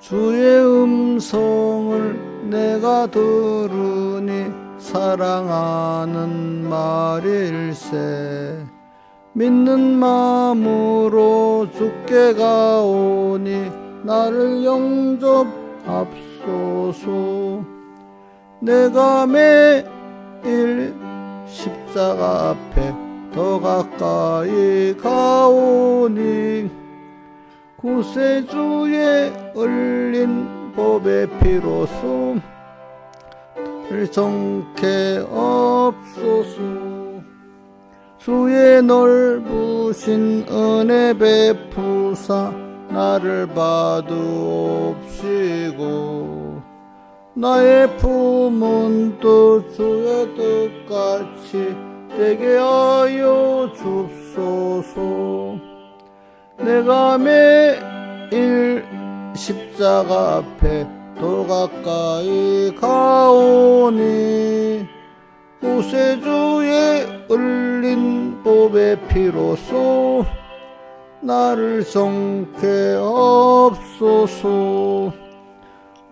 주의 음성을 내가 들으니 사랑하는 말일세. 믿는 마음으로 주께 가오니 나를 영접합소서. 내가 매일 십자가 앞에 더 가까이 가오니 구세주의 흘린 법의 피로써 정케 없소서. 주의 넓으신 은혜 베푸사 나를 받으옵시고 나의 품은 또 주의 뜻같이 되게 하여 줍소서. 내가 매일 십자가 앞에 더 가까이 가오니 구세주의 흘린 법의 피로써 나를 정케 없소서.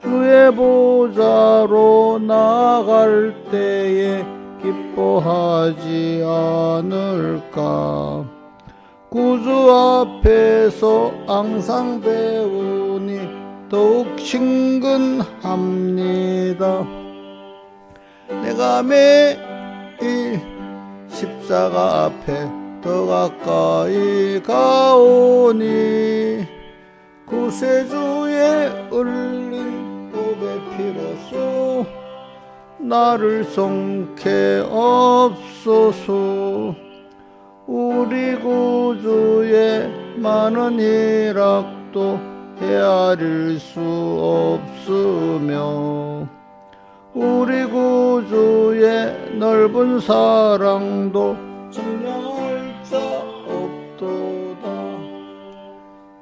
주의 보좌로 나아갈 때에 기뻐하지 않을까. 구주 앞에서 항상 배우니 더욱 친근합니다. 내가 매일 십자가 앞에 더 가까이 가오니 구세주의 흘린 법의 피로써 나를 정케 없소서. 우리 구주의 많은 희락도 헤아릴 수 없으며 우리 구주의 넓은 사랑도 증명할 자 없도다.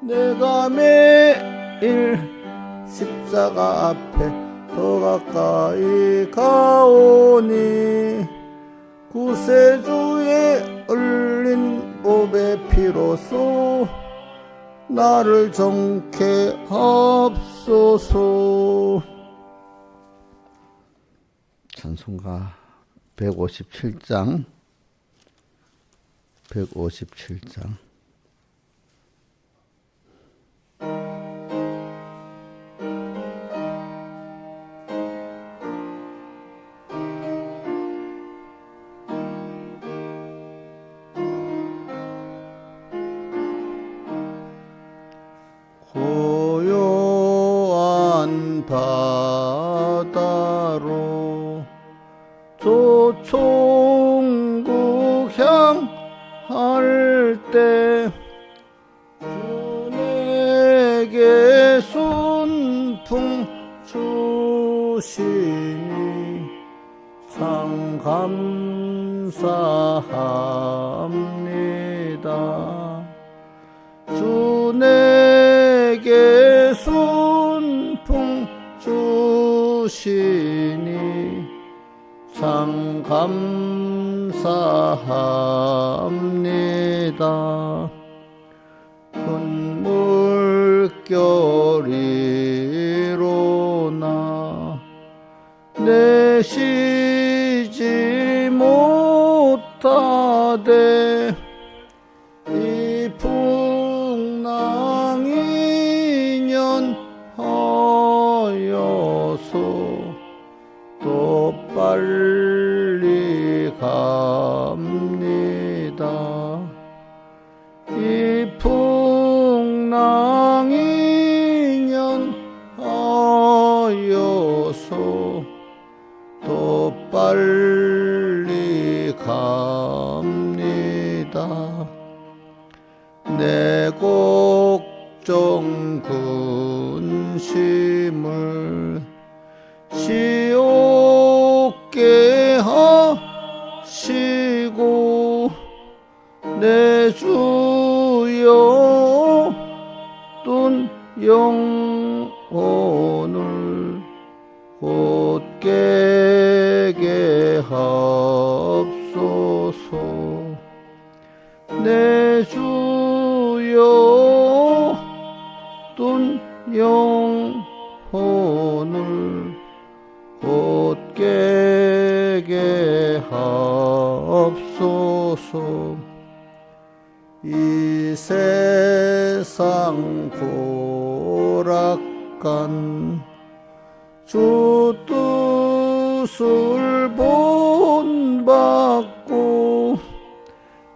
내가 매일 십자가 앞에 더 가까이 가오니 구세주의 흘린 법의 피로써 나를 정케 없소서. 찬송가 157장 157장 고요한 바다로 조총국 향할 때 주 내게 순풍 주시니 참 감사합니다. 주 내게 순풍 주시니 참 감사합니다. 큰 물결이로나 내쉬지 못하되 이 풍랑이 연하여서 또 빨리 갑니다. 이 풍랑이 연하여서 또 빨리 갑니다. 내 걱정 근심을 시옵게 하시고 내 주여 뜬 영혼을 곧게 하옵소서. 내 주여 뜬 영혼을 곧게 하옵소서. 이 세상 고락간 주 뜻을 본받고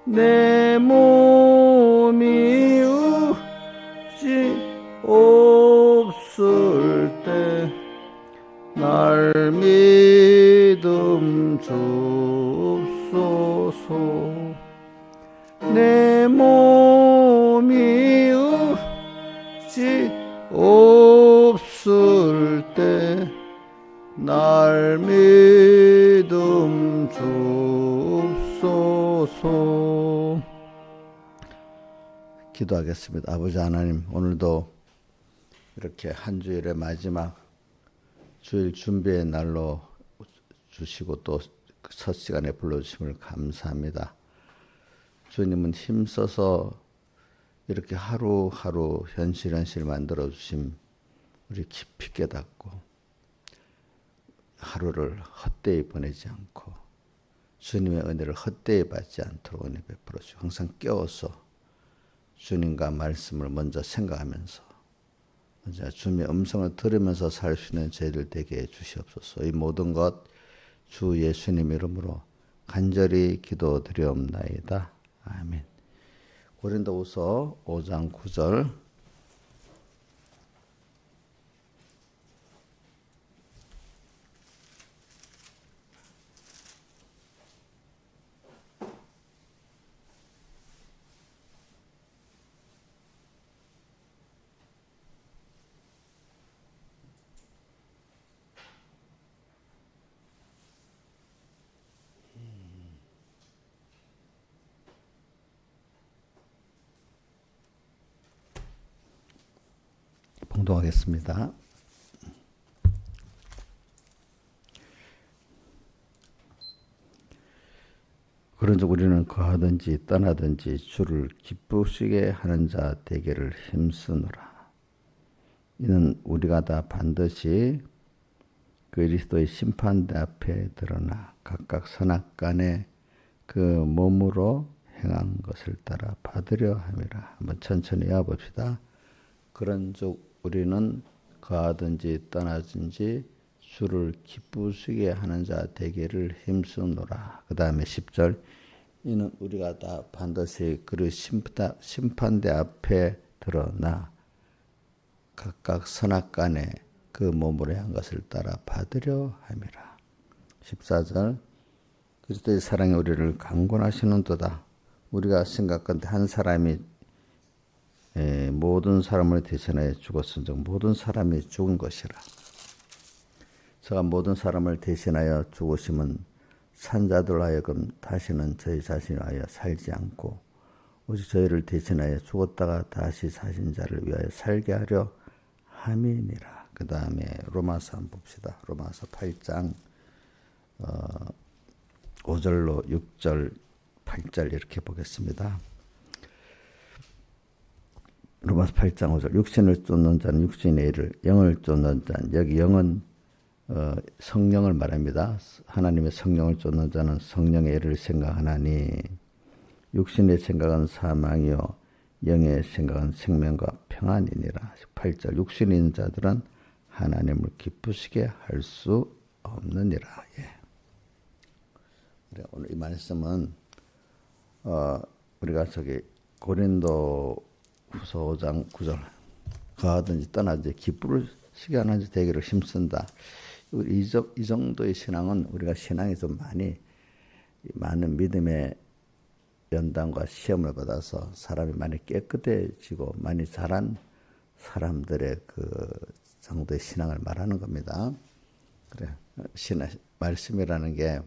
내 몸이 의지 없을 때 날 믿음 주옵소서. 내 몸이 의지 없을 때 날 믿음 주옵소서. 기도하겠습니다. 아버지 하나님, 오늘도 이렇게 한 주일의 마지막 주일 준비의 날로 주시고 또 첫 시간에 불러주심을 감사합니다. 주님은 힘써서 이렇게 하루하루 현실 만들어주심 우리 깊이 깨닫고 하루를 헛되이 보내지 않고 주님의 은혜를 헛되이 받지 않도록 은혜 베풀어 주시고 항상 깨워서 주님과 말씀을 먼저 생각하면서 먼저 주님의 음성을 들으면서 살 수 있는 저희들 되게 해주시옵소서. 이 모든 것 주 예수님 이름으로 간절히 기도드리옵나이다. 아멘. 고린도후서 5장 9절. 봉독하겠습니다. 그런즉 우리는 거하든지 떠나든지 주를 기쁘시게 하는 자 되기를 힘쓰노라. 이는 우리가 다 반드시 그리스도의 심판대 앞에 드러나 각각 선악간에 그 몸으로 행한 것을 따라 받으려 함이라. 한번 천천히 해봅시다. 그런즉 우리는 거하든지 떠나든지 주를 기쁘시게 하는 자 되기를 힘쓰노라. 그 다음에 10절. 이는 우리가 다 반드시 그 심판대 앞에 드러나 각각 선악간에 그 몸으로 한 것을 따라 받으려 함이라. 14절. 그리스도의 사랑이 우리를 강권하시는도다. 우리가 생각건대 한 사람이 모든 사람을 대신하여 죽었은즉 모든 사람이 죽은 것이라. 저가 모든 사람을 대신하여 죽으심은 산자들 하여금 다시는 저희 자신을 위하여 살지 않고 오직 저희를 대신하여 죽었다가 다시 사신 자를 위하여 살게 하려 함이니라. 그 다음에 로마서 한번 봅시다. 로마서 8장 5절로 6절 8절 이렇게 보겠습니다. 로마서 8장 5절. 육신을 쫓는 자는 육신의 일을, 영을 쫓는 자는, 여기 영은 성령을 말합니다. 하나님의 성령을 쫓는 자는 성령의 일을 생각하나니 육신의 생각은 사망이요 영의 생각은 생명과 평안이니라. 8절. 육신이 있는 자들은 하나님을 기쁘시게 할 수 없느니라. 예. 오늘 이 말씀은 우리가 고린도 후서 5장 9절 거하든지 떠나든지 기쁘시게 하는 자 되기를 힘쓴다. 이 정도의 신앙은 우리가 신앙이 좀 많은 믿음의 연단과 시험을 받아서 사람이 많이 깨끗해지고 많이 자란 사람들의 그 정도의 신앙을 말하는 겁니다. 그래, 말씀이라는 게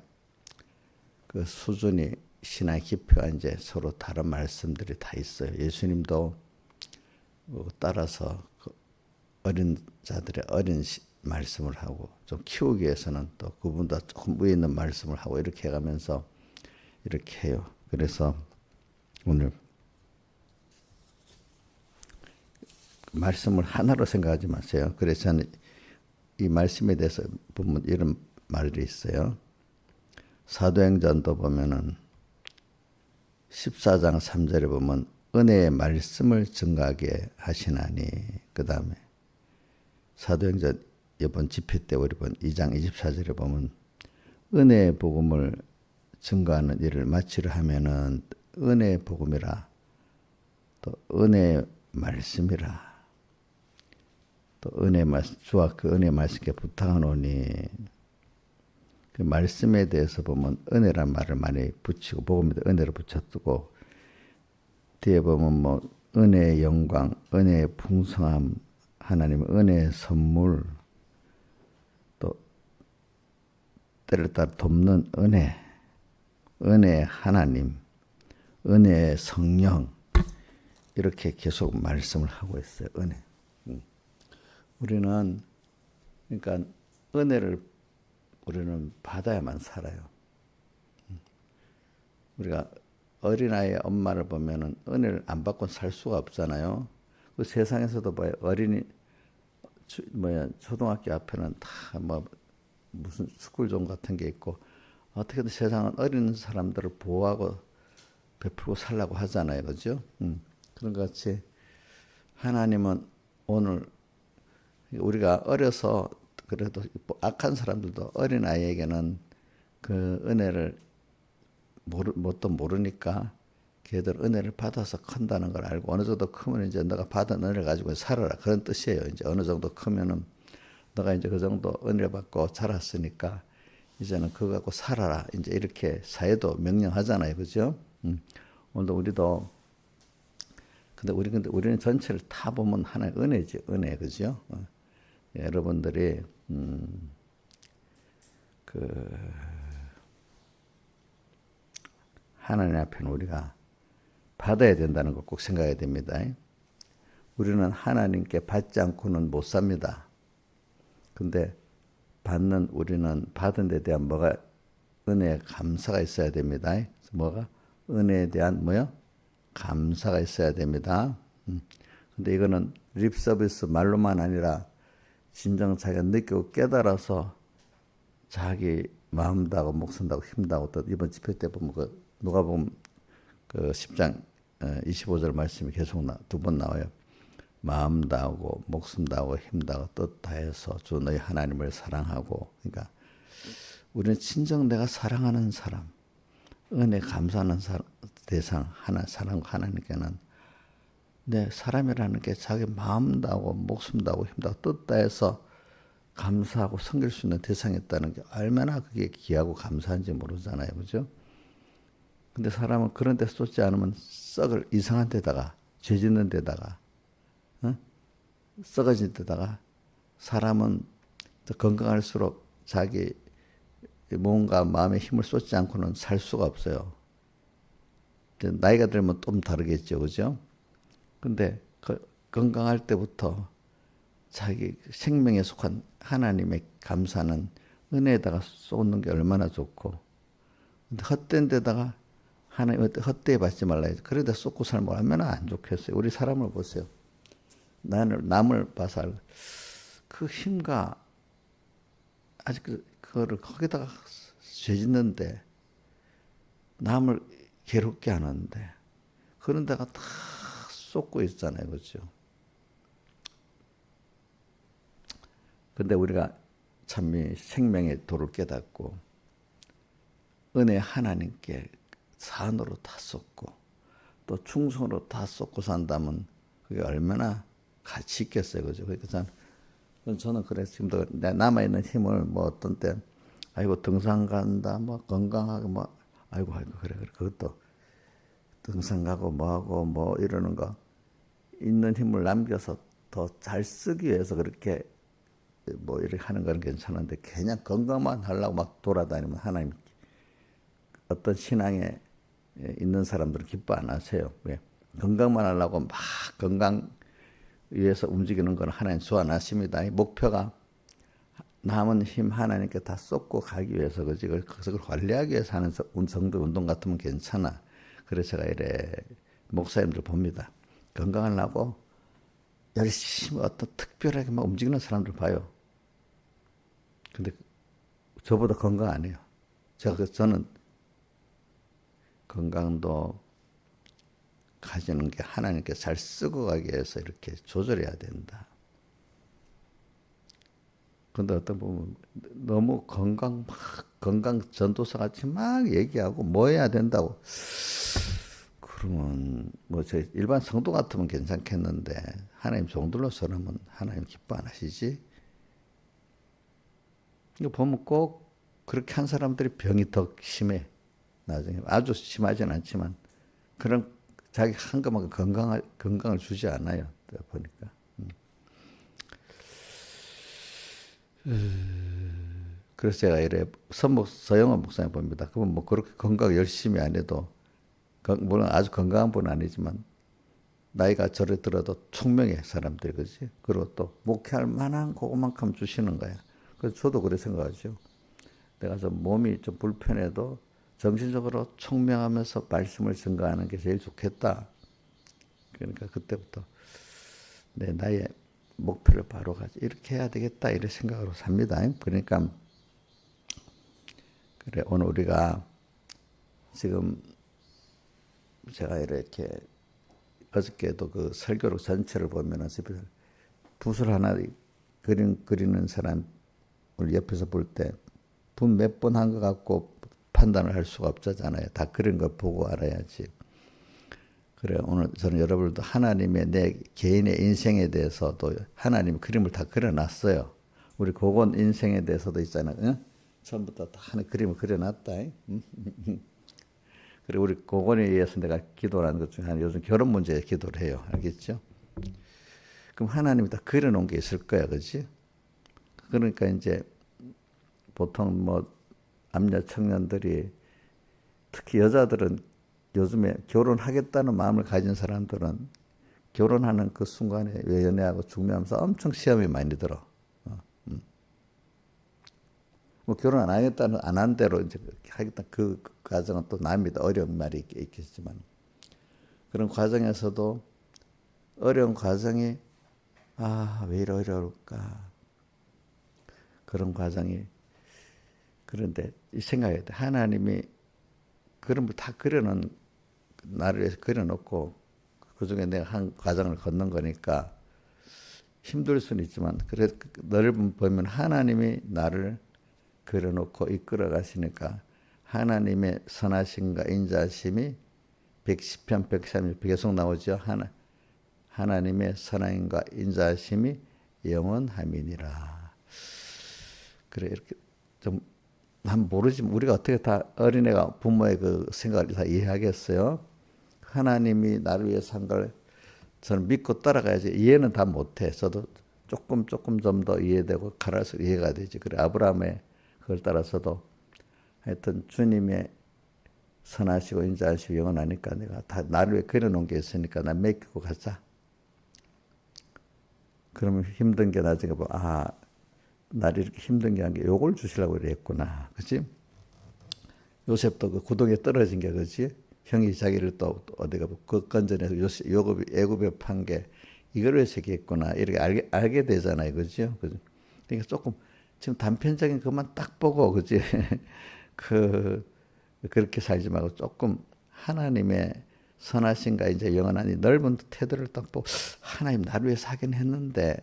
그 수준이 신앙의 깊이가 이제 서로 다른 말씀들이 다 있어요. 예수님도 따라서 어린 자들의 어린 말씀을 하고 좀 키우기 위해서는 또 그분보다 조금 위에 있는 말씀을 하고 이렇게 해가면서 이렇게 해요. 그래서 오늘 말씀을 하나로 생각하지 마세요. 그래서 저는 이 말씀에 대해서 보면 이런 말이 있어요. 사도행전도 보면은 14장 3절에 보면 은혜의 말씀을 증가하게 하시나니, 그 다음에 사도행전 이번 집회 때 우리 본 2장 24절에 보면 은혜의 복음을 증거하는 일을 마치려 하면은 은혜의 복음이라, 또 은혜의 말씀이라, 또 은혜 말씀, 주와 그 은혜 말씀께 부탁하노니, 그 말씀에 대해서 보면 은혜란 말을 많이 붙이고, 복음에도 은혜를 붙여두고, 뒤에 보면 뭐 은혜의 영광, 은혜의 풍성함, 하나님의 은혜의 선물, 또 때를 따라 돕는 은혜, 은혜의 하나님, 은혜의 성령, 이렇게 계속 말씀을 하고 있어요. 은혜. 우리는 그러니까 은혜를 우리는 받아야만 살아요. 우리가 어린아이의 엄마를 보면은 은혜를 안 받고는 살 수가 없잖아요. 그 세상에서도 봐요. 어린이 초등학교 앞에는 다 뭐 무슨 스쿨존 같은 게 있고, 어떻게든 세상은 어린 사람들을 보호하고 베풀고 살라고 하잖아요. 그죠? 그런 것 같이 하나님은 오늘 우리가 어려서 그래도 악한 사람들도 어린아이에게는 그 은혜를 뭣도 모르니까 걔들 은혜를 받아서 큰다는 걸 알고, 어느 정도 크면 이제 너가 받은 은혜를 가지고 살아라, 그런 뜻이에요. 이제 어느 정도 크면은 너가 이제 그 정도 은혜를 받고 자랐으니까 이제는 그거 갖고 살아라, 이제 이렇게 사회도 명령하잖아요. 그죠? 오늘도 우리도 근데 우리는 전체를 다 보면 하나의 은혜지, 은혜. 그죠? 여러분들이 하나님 앞에는 우리가 받아야 된다는 걸 꼭 생각해야 됩니다. 우리는 하나님께 받지 않고는 못 삽니다. 근데 우리는 받은 데 대한 뭐가 은혜에 감사가 있어야 됩니다. 뭐가? 은혜에 대한 감사가 있어야 됩니다. 근데 이거는 립 서비스 말로만 아니라 진정 자기가 느끼고 깨달아서 자기 마음 다하고 목숨 다하고 힘 다하고, 또 이번 집회 때 보면 누가복음 10장 25절 말씀이 계속 두 번 나와요. 마음 다하고 목숨 다하고 힘 다하고 뜻 다해서 주 너희 하나님을 사랑하고. 그러니까 우리는 진정 내가 사랑하는 사람, 은혜 감사하는 대상 사랑과 하나님께는 내 사람이라는 게 자기 마음 다하고 목숨 다하고 힘 다하고 뜻 다해서 감사하고 섬길 수 있는 대상이 있다는 게 얼마나 그게 귀하고 감사한지 모르잖아요. 그죠? 근데 사람은 그런 데 쏟지 않으면 썩을 이상한 데다가, 죄 짓는 데다가, 썩어진 데다가, 사람은 더 건강할수록 자기 뭔가 마음에 힘을 쏟지 않고는 살 수가 없어요. 나이가 들면 좀 다르겠죠. 그죠? 근데 건강할 때부터 자기 생명에 속한 하나님의 감사는 은혜에다가 쏟는 게 얼마나 좋고, 근데 헛된 데다가 하나님 헛되이 받지 말라 해서 그래도 쏟고 살면 얼마나 안 좋겠어요. 우리 사람을 보세요. 남을 봐서 그 힘과 아직 그거를 거기다가 죄 짓는데, 남을 괴롭게 하는데 그런 데가 다 쏟고 있잖아요. 그렇죠? 근데 우리가 참 생명의 도를 깨닫고 은혜 하나님께 산으로 다 쏟고 또 충성으로 다 쏟고 산다면 그게 얼마나 가치 있겠어요. 그죠? 그러니까 저는 그래서 지금도 남아있는 힘을 뭐 어떤 때 아이고 등산 간다 뭐 건강하게 뭐 아이고 그래 그것도 등산 가고 뭐하고 뭐 이러는 거 있는 힘을 남겨서 더 잘 쓰기 위해서 그렇게 뭐 이렇게 하는 건 괜찮은데, 그냥 건강만 하려고 막 돌아다니면 하나님 어떤 신앙에 있는 사람들은 기뻐 안 하세요. 왜? 건강만 하려고 막 건강 위해서 움직이는 건 하나님 좋아 안 하십니다. 목표가 남은 힘 하나님께 다 쏟고 가기 위해서, 그지? 그것을 관리하기 위해서 하는 성도 운동 같으면 괜찮아. 그래서 제가 이래 목사님들 봅니다. 건강하려고 열심히 어떤 특별하게 막 움직이는 사람들 봐요. 근데 저보다 건강 안 해요. 저는 건강도 가지는 게 하나님께 잘 쓰고 가기 위해서 이렇게 조절해야 된다. 근데 어떤 보면 너무 건강 전도사 같이 막 얘기하고 뭐 해야 된다고. 그러면 뭐 저 일반 성도 같으면 괜찮겠는데 하나님 종들로서는 하나님 기뻐 안 하시지? 이거 보면 꼭 그렇게 한 사람들이 병이 더 심해. 나중에 아주 심하진 않지만 그런 자기 한 것만큼 건강을 주지 않아요. 보니까. 그래서 제가 이래 서영원 목사님 봅니다. 그분 뭐 그렇게 건강 열심히 안 해도 물론 아주 건강한 분은 아니지만 나이가 저래 들어도 총명해 사람들이 그지. 그리고 또 목회할 만한 그것만큼 주시는 거야. 그래서 저도 그래 생각하죠. 내가 좀 몸이 좀 불편해도 정신적으로 총명하면서 말씀을 증거하는 게 제일 좋겠다. 그러니까 그때부터 내 나의 목표를 바로 가지 이렇게 해야 되겠다 이런 생각으로 삽니다. 그러니까 그래 오늘 우리가 지금 제가 이렇게 어저께도 그 설교록 전체를 보면은 붓을 하나 그리는 사람을 옆에서 볼 때 붓 몇 번 한 것 같고 판단을 할 수가 없잖아요. 다 그린 걸 보고 알아야지. 그래 오늘 저는 여러분들도 하나님의 내 개인의 인생에 대해서도 하나님 그림을 다 그려놨어요. 우리 고건 인생에 대해서도 있잖아요. 응? 처음부터 다 하는 그림을 그려놨다. 그리고 우리 고건에 의해서 내가 기도를 하는 것 중에 하나 요즘 결혼 문제에 기도를 해요. 알겠죠? 그럼 하나님이 다 그려놓은 게 있을 거야. 그렇지? 그러니까 이제 보통 뭐 남녀 청년들이 특히 여자들은 요즘에 결혼하겠다는 마음을 가진 사람들은 결혼하는 그 순간에 연애하고 중매하면서 엄청 시험이 많이 들어. 뭐 결혼 안 하겠다는 안 한 대로 이제 하겠다 그 과정은 또 남이다 어려운 말이 있겠지만 그런 과정에서도 어려운 과정이 왜 이래 어려울까 그런 과정이 그런데 이 생각해야 돼. 하나님이 그런 걸 다 그려놓은 나를 위해서 그려놓고 그 중에 내가 한 과정을 걷는 거니까 힘들 수는 있지만 그래 너를 보면 하나님이 나를 그려놓고 이끌어 가시니까 하나님의 선하심과 인자심이 110편 130편 계속 나오죠. 하나님의 선하심과 인자심이 영원함이니라. 그래 이렇게 좀 난 모르지만 우리가 어떻게 다 어린애가 부모의 그 생각을 다 이해하겠어요? 하나님이 나를 위해서 한 걸 저는 믿고 따라가야지. 이해는 다 못해. 저도 조금 좀 더 이해되고 갈아서 이해가 되지. 그래 아브라함의 그걸 따라서도 하여튼 주님의 선하시고 인자하시고 영원하니까 내가 다 나를 위해 그려놓은 게 있으니까 나 맡기고 가자. 그러면 힘든 게 나중에 나를 이렇게 힘든 게 한 게 요걸 주시려고 그랬구나. 그치? 요셉도 그 구덩이에 떨어진 게 그치? 형이 자기를 또 어디가 건져내서 애굽에 판 게 이걸 위해서 했구나. 이렇게 알게 되잖아요. 그죠? 그러니까 조금 지금 단편적인 것만 딱 보고 그지? 그렇게 살지 말고 조금 하나님의 선하신가 이제 영원한 이 넓은 태도를 딱 보고 하나님 나를 위해서 하긴 했는데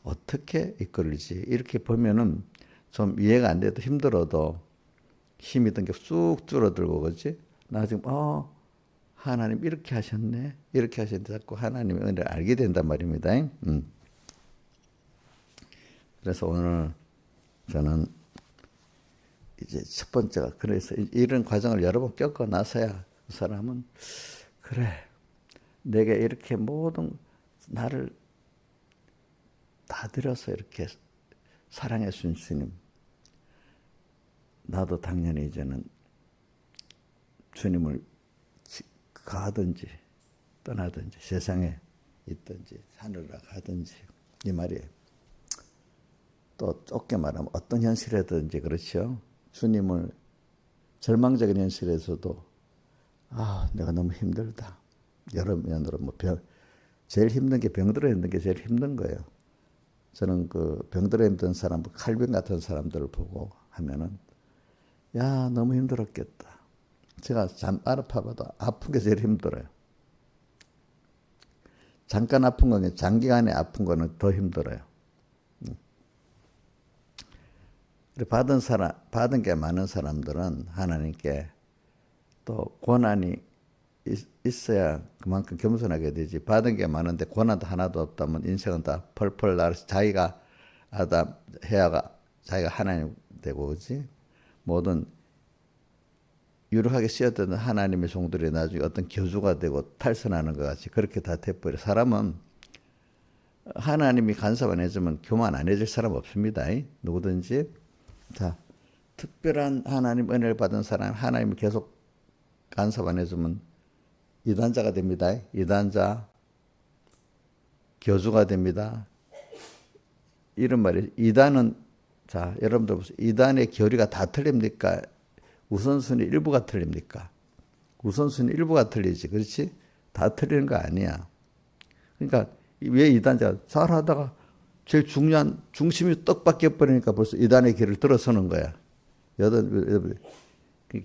어떻게 이끌지 이렇게 보면은 좀 이해가 안 돼도 힘들어도 힘이 든 게 쑥 줄어들고 그지? 나 지금 하나님 이렇게 하셨네 이렇게 하셨는데 자꾸 하나님의 은혜를 알게 된단 말입니다. 그래서 오늘 저는 이제 첫 번째가 그래서 이런 과정을 여러 번 겪고 나서야 그 사람은 그래 내게 이렇게 모든 나를 다 들여서 이렇게 사랑해 준 주님 나도 당연히 이제는 주님을 가든지 떠나든지 세상에 있든지 하늘로 가든지 이 말이에요. 또 좁게 말하면 어떤 현실이든지 그렇죠. 주님을 절망적인 현실에서도 내가 너무 힘들다. 여러 면으로 제일 힘든 게 병들어 있는 게 제일 힘든 거예요. 저는 그 병들어 있는 사람, 칼빈 같은 사람들을 보고 하면은 야 너무 힘들었겠다. 제가 잠깐 아파봐도 아픈 게 제일 힘들어요. 잠깐 아픈 거는 장기간에 아픈 거는 더 힘들어요. 받은 게 많은 사람들은 하나님께 또 고난이 있어야 그만큼 겸손하게 되지. 받은 게 많은데 고난도 하나도 없다면 인생은 다 펄펄 날아서 자기가 아담, 헤아가 자기가 하나님 되고, 그지? 모든 유력하게 쓰였던 하나님의 종들이 나중에 어떤 교주가 되고 탈선하는 것 같이 그렇게 다 돼버려. 사람은 하나님이 간섭 안 해주면 교만 안 해줄 사람 없습니다. 누구든지. 자, 특별한 하나님 은혜를 받은 사람, 하나님이 계속 간섭 안 해주면 이단자가 됩니다. 이단자, 교주가 됩니다. 이런 말이 이단은, 자, 여러분들 보세요. 이단의 교리가 다 틀립니까? 우선순위 일부가 틀립니까? 우선순위 일부가 틀리지. 그렇지? 다 틀리는 거 아니야. 그러니까 왜 이단자가 잘하다가 제일 중요한 중심이 떡 바뀌어버리니까 벌써 이단의 길을 들어서는 거야.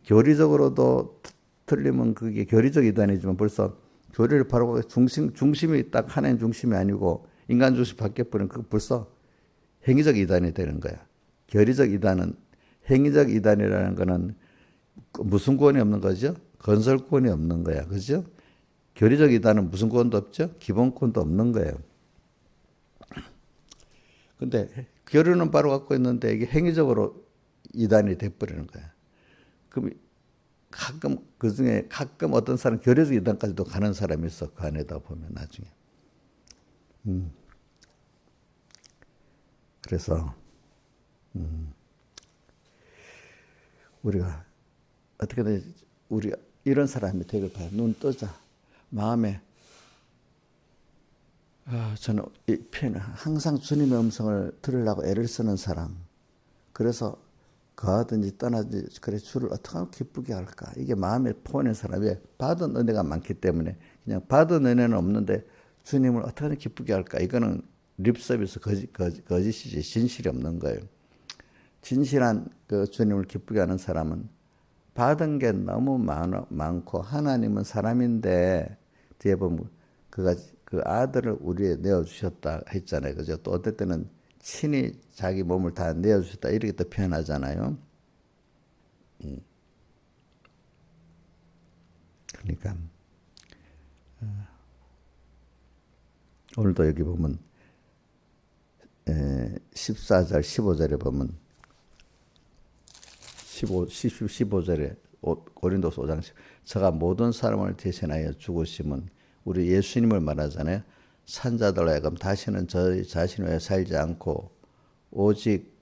교리적으로도 틀리면 그게 교리적 이단이지만 벌써 교리를 바로 중심이 딱 하나님 중심이 아니고 인간 중심 바뀌어버리면 그 벌써 행위적 이단이 되는 거야. 교리적 이단은, 행위적 이단이라는 거는 무슨 구원이 없는 거죠? 건설구원이 없는 거야. 그죠? 교리적 이단은 무슨 구원도 없죠? 기본구원도 없는 거예요. 근데 교리는 바로 갖고 있는데 이게 행위적으로 이단이 돼버리는 거야. 그럼 가끔 그중에 가끔 어떤 사람 교리적 이단까지도 가는 사람이 있어. 그 안에다 보면 나중에. 그래서 우리가 어떻게든 우리 이런 사람이 되길 바라. 눈 뜨자. 마음에 저는 이 표현은 항상 주님의 음성을 들으려고 애를 쓰는 사람. 그래서 가든지 떠나든지 그래 주를 어떻게 하면 기쁘게 할까. 이게 마음에 포하는 사람이 받은 은혜가 많기 때문에 그냥 받은 은혜는 없는데 주님을 어떻게 하면 기쁘게 할까. 이거는 립서비스 거짓이지 진실이 없는 거예요. 진실한 그 주님을 기쁘게 하는 사람은 받은 게 너무 많고 하나님은 사람인데 뒤에 보면 그 아들을 우리에 내어주셨다 했잖아요. 그죠? 또 어떨 때는 친히 자기 몸을 다 내어주셨다 이렇게 또 표현하잖아요. 그러니까 오늘도 여기 보면 14절 15절에 보면 15절에 고린도서 5장 저가 모든 사람을 대신하여 죽으심은 우리 예수님을 말하잖아요. 산자들로 하여금 다시는 저희 자신을 위해 살지 않고 오직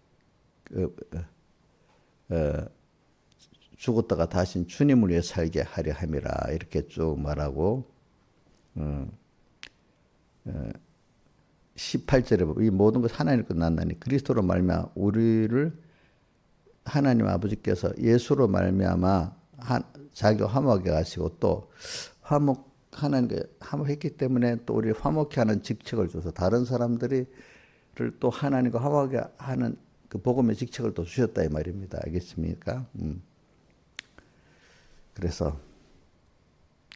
죽었다가 다시 주님을 위해 살게 하려 함이라 이렇게 쭉 말하고 18절에 보면 이 모든 것 하나님을 끝났나니 그리스도로 말미암아 우리를 하나님 아버지께서 예수로 말미암아 자기가 화목하게 하시고 또 하나님께 화목했기 때문에 또 우리 화목케 하는 직책을 줘서 다른 사람들을 또 하나님과 화목하게 하는 그 복음의 직책을 또 주셨다 이 말입니다. 알겠습니까? 그래서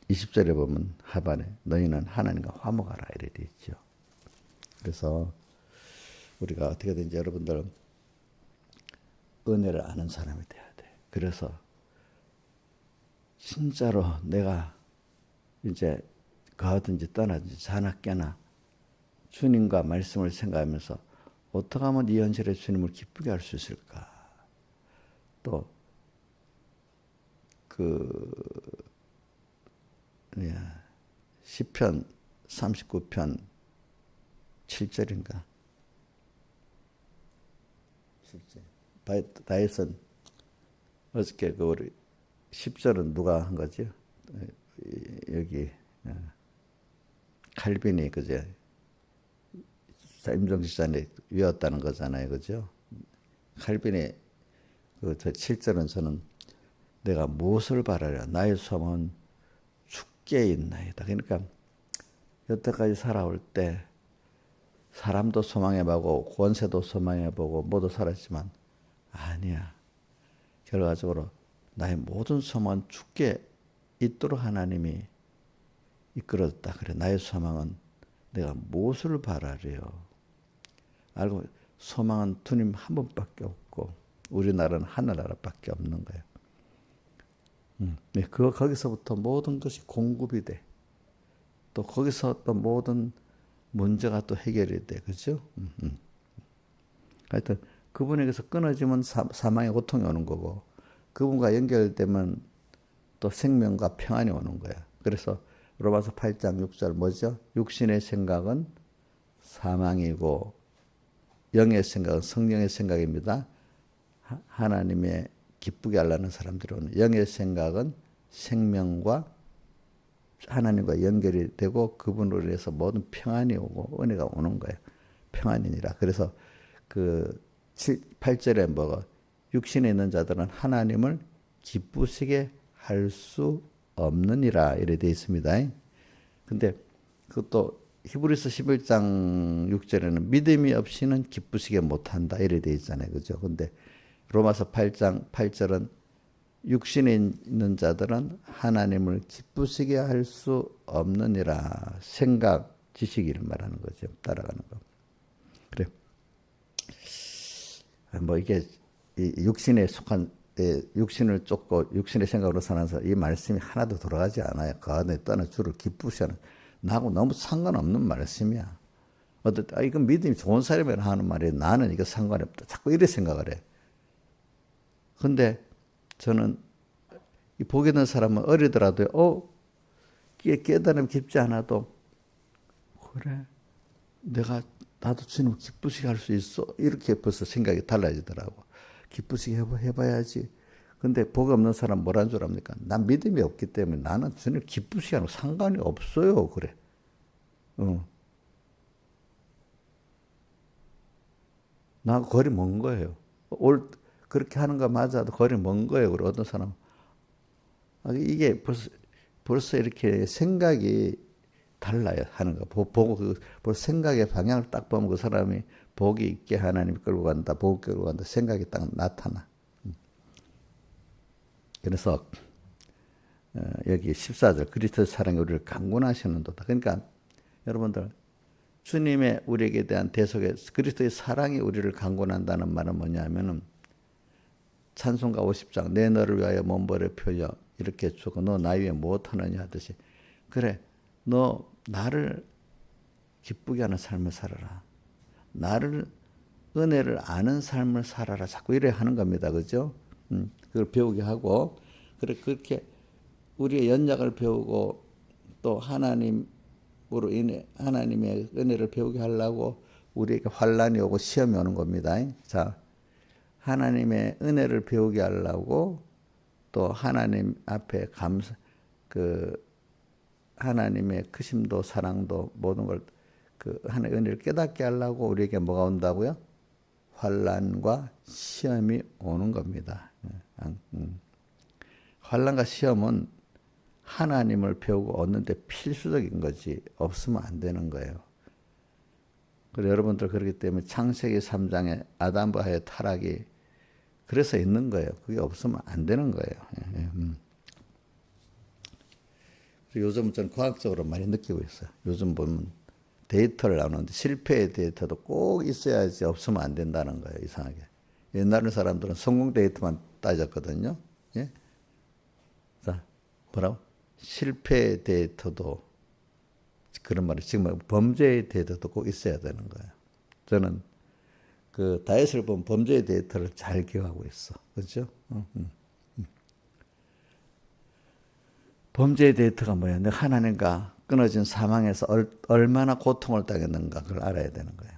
20절에 보면 하반에 너희는 하나님과 화목하라 이래 돼 있죠. 그래서 우리가 어떻게든지 여러분들 은혜를 아는 사람이 돼야 돼. 그래서 진짜로 내가 이제 가든지 떠나든지 자나 깨나 주님과 말씀을 생각하면서 어떻게 하면 이 현실에 주님을 기쁘게 할 수 있을까? 또 시편 39편 7절인가? 7절. 다윗은 어저께 그 우리 10절은 누가 한 거지? 여기 칼빈이 그제 임종시장에 외웠다는 거잖아요, 그죠? 칼빈이 그 7절은 저는 내가 무엇을 바라랴 나의 소망은 주께 있나이다. 그러니까 여태까지 살아올 때 사람도 소망해보고 권세도 소망해보고 모두 살았지만 아니야. 결과적으로 나의 모든 소망은 죽게 있도록 하나님이 이끌었다. 그래, 나의 소망은 내가 무엇을 바라래요? 알고 소망은 주님 한 분밖에 없고 우리나라는 하늘나라밖에 없는 거예요. 거기서부터 모든 것이 공급이 돼. 또 거기서 또 모든 문제가 또 해결이 돼. 그죠? 하여튼 그분에게서 끊어지면 사망의 고통이 오는 거고 그분과 연결되면 또 생명과 평안이 오는 거야. 그래서 로마서 8장 6절 뭐죠? 육신의 생각은 사망이고 영의 생각은 성령의 생각입니다. 하나님의 기쁘게 하려는 사람들이 오는 영의 생각은 생명과 하나님과 연결이 되고 그분으로 인해서 모든 평안이 오고 은혜가 오는 거예요. 평안이니라. 그래서 그 8절에 뭐가 육신에 있는 자들은 하나님을 기쁘시게 할 수 없느니라 이래 되어 있습니다. 근데 그것도 히브리서 11장 6절에는 믿음이 없이는 기쁘시게 못한다 이래 되어 있잖아요. 그죠? 근데 로마서 8장 8절은 육신에 있는 자들은 하나님을 기쁘시게 할 수 없느니라. 생각, 지식을 말하는 거죠. 따라가는 거. 그래. 뭐 이게 육신에 속한 육신을 쫓고 육신의 생각으로 사는 이 말씀이 하나도 돌아가지 않아요. 그 안에 떠나 주를 기쁘시하는 나하고 너무 상관없는 말씀이야. 이건 믿음이 좋은 사람이 하는 말이에요. 나는 이거 상관이 없다. 자꾸 이래 생각을 해. 근데 저는 이 보게 된 사람은 어리더라도 깨달음 깊지 않아도 그래 나도 주님 기쁘시게 할 수 있어 이렇게 벌써 생각이 달라지더라고. 기쁘시게 해봐야지. 근데 복 없는 사람 뭐라는 줄 압니까? 난 믿음이 없기 때문에 나는 주님 기쁘시게 하는 상관이 없어요. 그래. 나 거리 먼 거예요. 그렇게 하는 거 맞아도 거리 먼 거예요. 그리고 어떤 사람 이게 벌써 이렇게 생각이 달라요. 하는 거. 보고 벌써 생각의 방향을 딱 보면 그 사람이 복이 있게 하나님이 끌고 간다. 복 끌고 간다. 생각이 딱 나타나. 그래서 여기 14절 그리스도의 사랑이 우리를 강권하시는도다. 그러니까 여러분들 주님의 우리에게 대한 대속에 그리스도의 사랑이 우리를 강권한다는 말은 뭐냐면은 찬송가 50장 내 너를 위하여 몸버려 펴려 이렇게 주고 너 나 위해 무엇하느냐 하듯이 그래 너 나를 기쁘게 하는 삶을 살아라. 나를 은혜를 아는 삶을 살아라. 자꾸 이래 하는 겁니다. 그죠? 그걸 배우게 하고 그렇게 우리의 연약을 배우고 또 하나님으로 인해 하나님의 은혜를 배우게 하려고 우리에게 환난이 오고 시험이 오는 겁니다. 자, 하나님의 은혜를 배우게 하려고 또 하나님 앞에 하나님의 크심도 사랑도 모든 걸 하나님의 은혜를 깨닫게 하려고 우리에게 뭐가 온다고요? 환난과 시험이 오는 겁니다. 환난과 시험은 하나님을 배우고 얻는데 필수적인 거지 없으면 안 되는 거예요. 그리고 여러분들 그렇기 때문에 창세기 3장에 아담과 하의 타락이 그래서 있는 거예요. 그게 없으면 안 되는 거예요. 그리고 요즘 저는 과학적으로 많이 느끼고 있어요. 요즘 보면 데이터를 나누는데 실패의 데이터도 꼭 있어야지 없으면 안 된다는 거예요. 이상하게. 옛날 사람들은 성공 데이터만 따졌거든요. 예? 자, 뭐라고? 실패의 데이터도 그런 말이 지금 범죄의 데이터도 꼭 있어야 되는 거예요. 저는 그 다윗을 보면 범죄의 데이터를 잘 기억하고 있어. 그렇죠? 범죄의 데이터가 뭐야? 내가 하나님과 끊어진 사망에서 얼마나 고통을 당했는가 그걸 알아야 되는 거예요.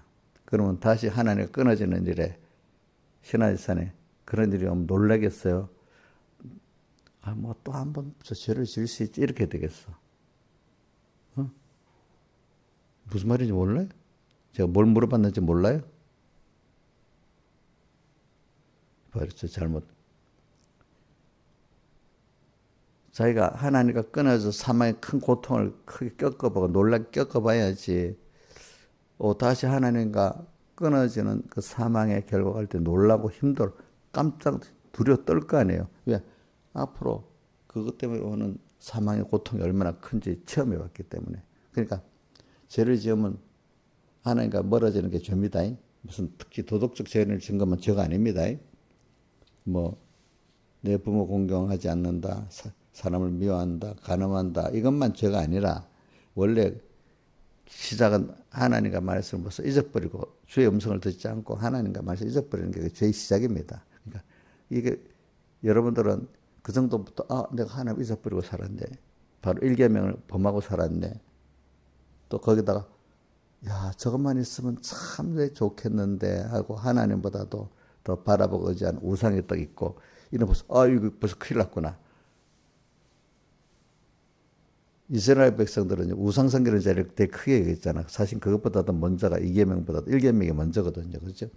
그러면 다시 하나님과 끊어지는 일에 신화지산에 그런 일이 오면 놀라겠어요? 뭐 또 한 번 저 죄를 지을 수 있지 이렇게 되겠어. 무슨 말인지 몰라요? 제가 뭘 물어봤는지 몰라요? 벌써 잘못. 자기가 하나님과 끊어져 사망의 큰 고통을 크게 겪어보고 놀랍게 겪어봐야지 다시 하나님과 끊어지는 그 사망의 결과가 할 때 놀라고 힘들어 깜짝 두려워 떨 거 아니에요. 왜? 앞으로 그것 때문에 오는 사망의 고통이 얼마나 큰지 체험해 봤기 때문에. 그러니까 죄를 지으면 하나님과 멀어지는 게 죄입니다. 무슨 특히 도덕적 죄를 지은 것만 죄가 아닙니다. 뭐 내 부모 공경하지 않는다, 사람을 미워한다, 간음한다 이것만 죄가 아니라 원래 시작은 하나님과 말씀을 벌써 잊어버리고 주의 음성을 듣지 않고 하나님과 말씀을 잊어버리는 게 죄의 시작입니다. 그러니까 이게 여러분들은 그 정도부터 내가 하나님 잊어버리고 살았네. 바로 일계명을 범하고 살았네. 또 거기다가 야 저것만 있으면 참 좋겠는데 하고 하나님보다도 더 바라보고 의지한 우상의 떡 있고 이런 이거 벌써 큰일 났구나. 이스라엘 백성들은 우상 섬기는 죄를 되게 크게 얘기했잖아. 사실 그것보다도 먼저가 이계명보다도 일계명이 먼저거든요. 그렇죠?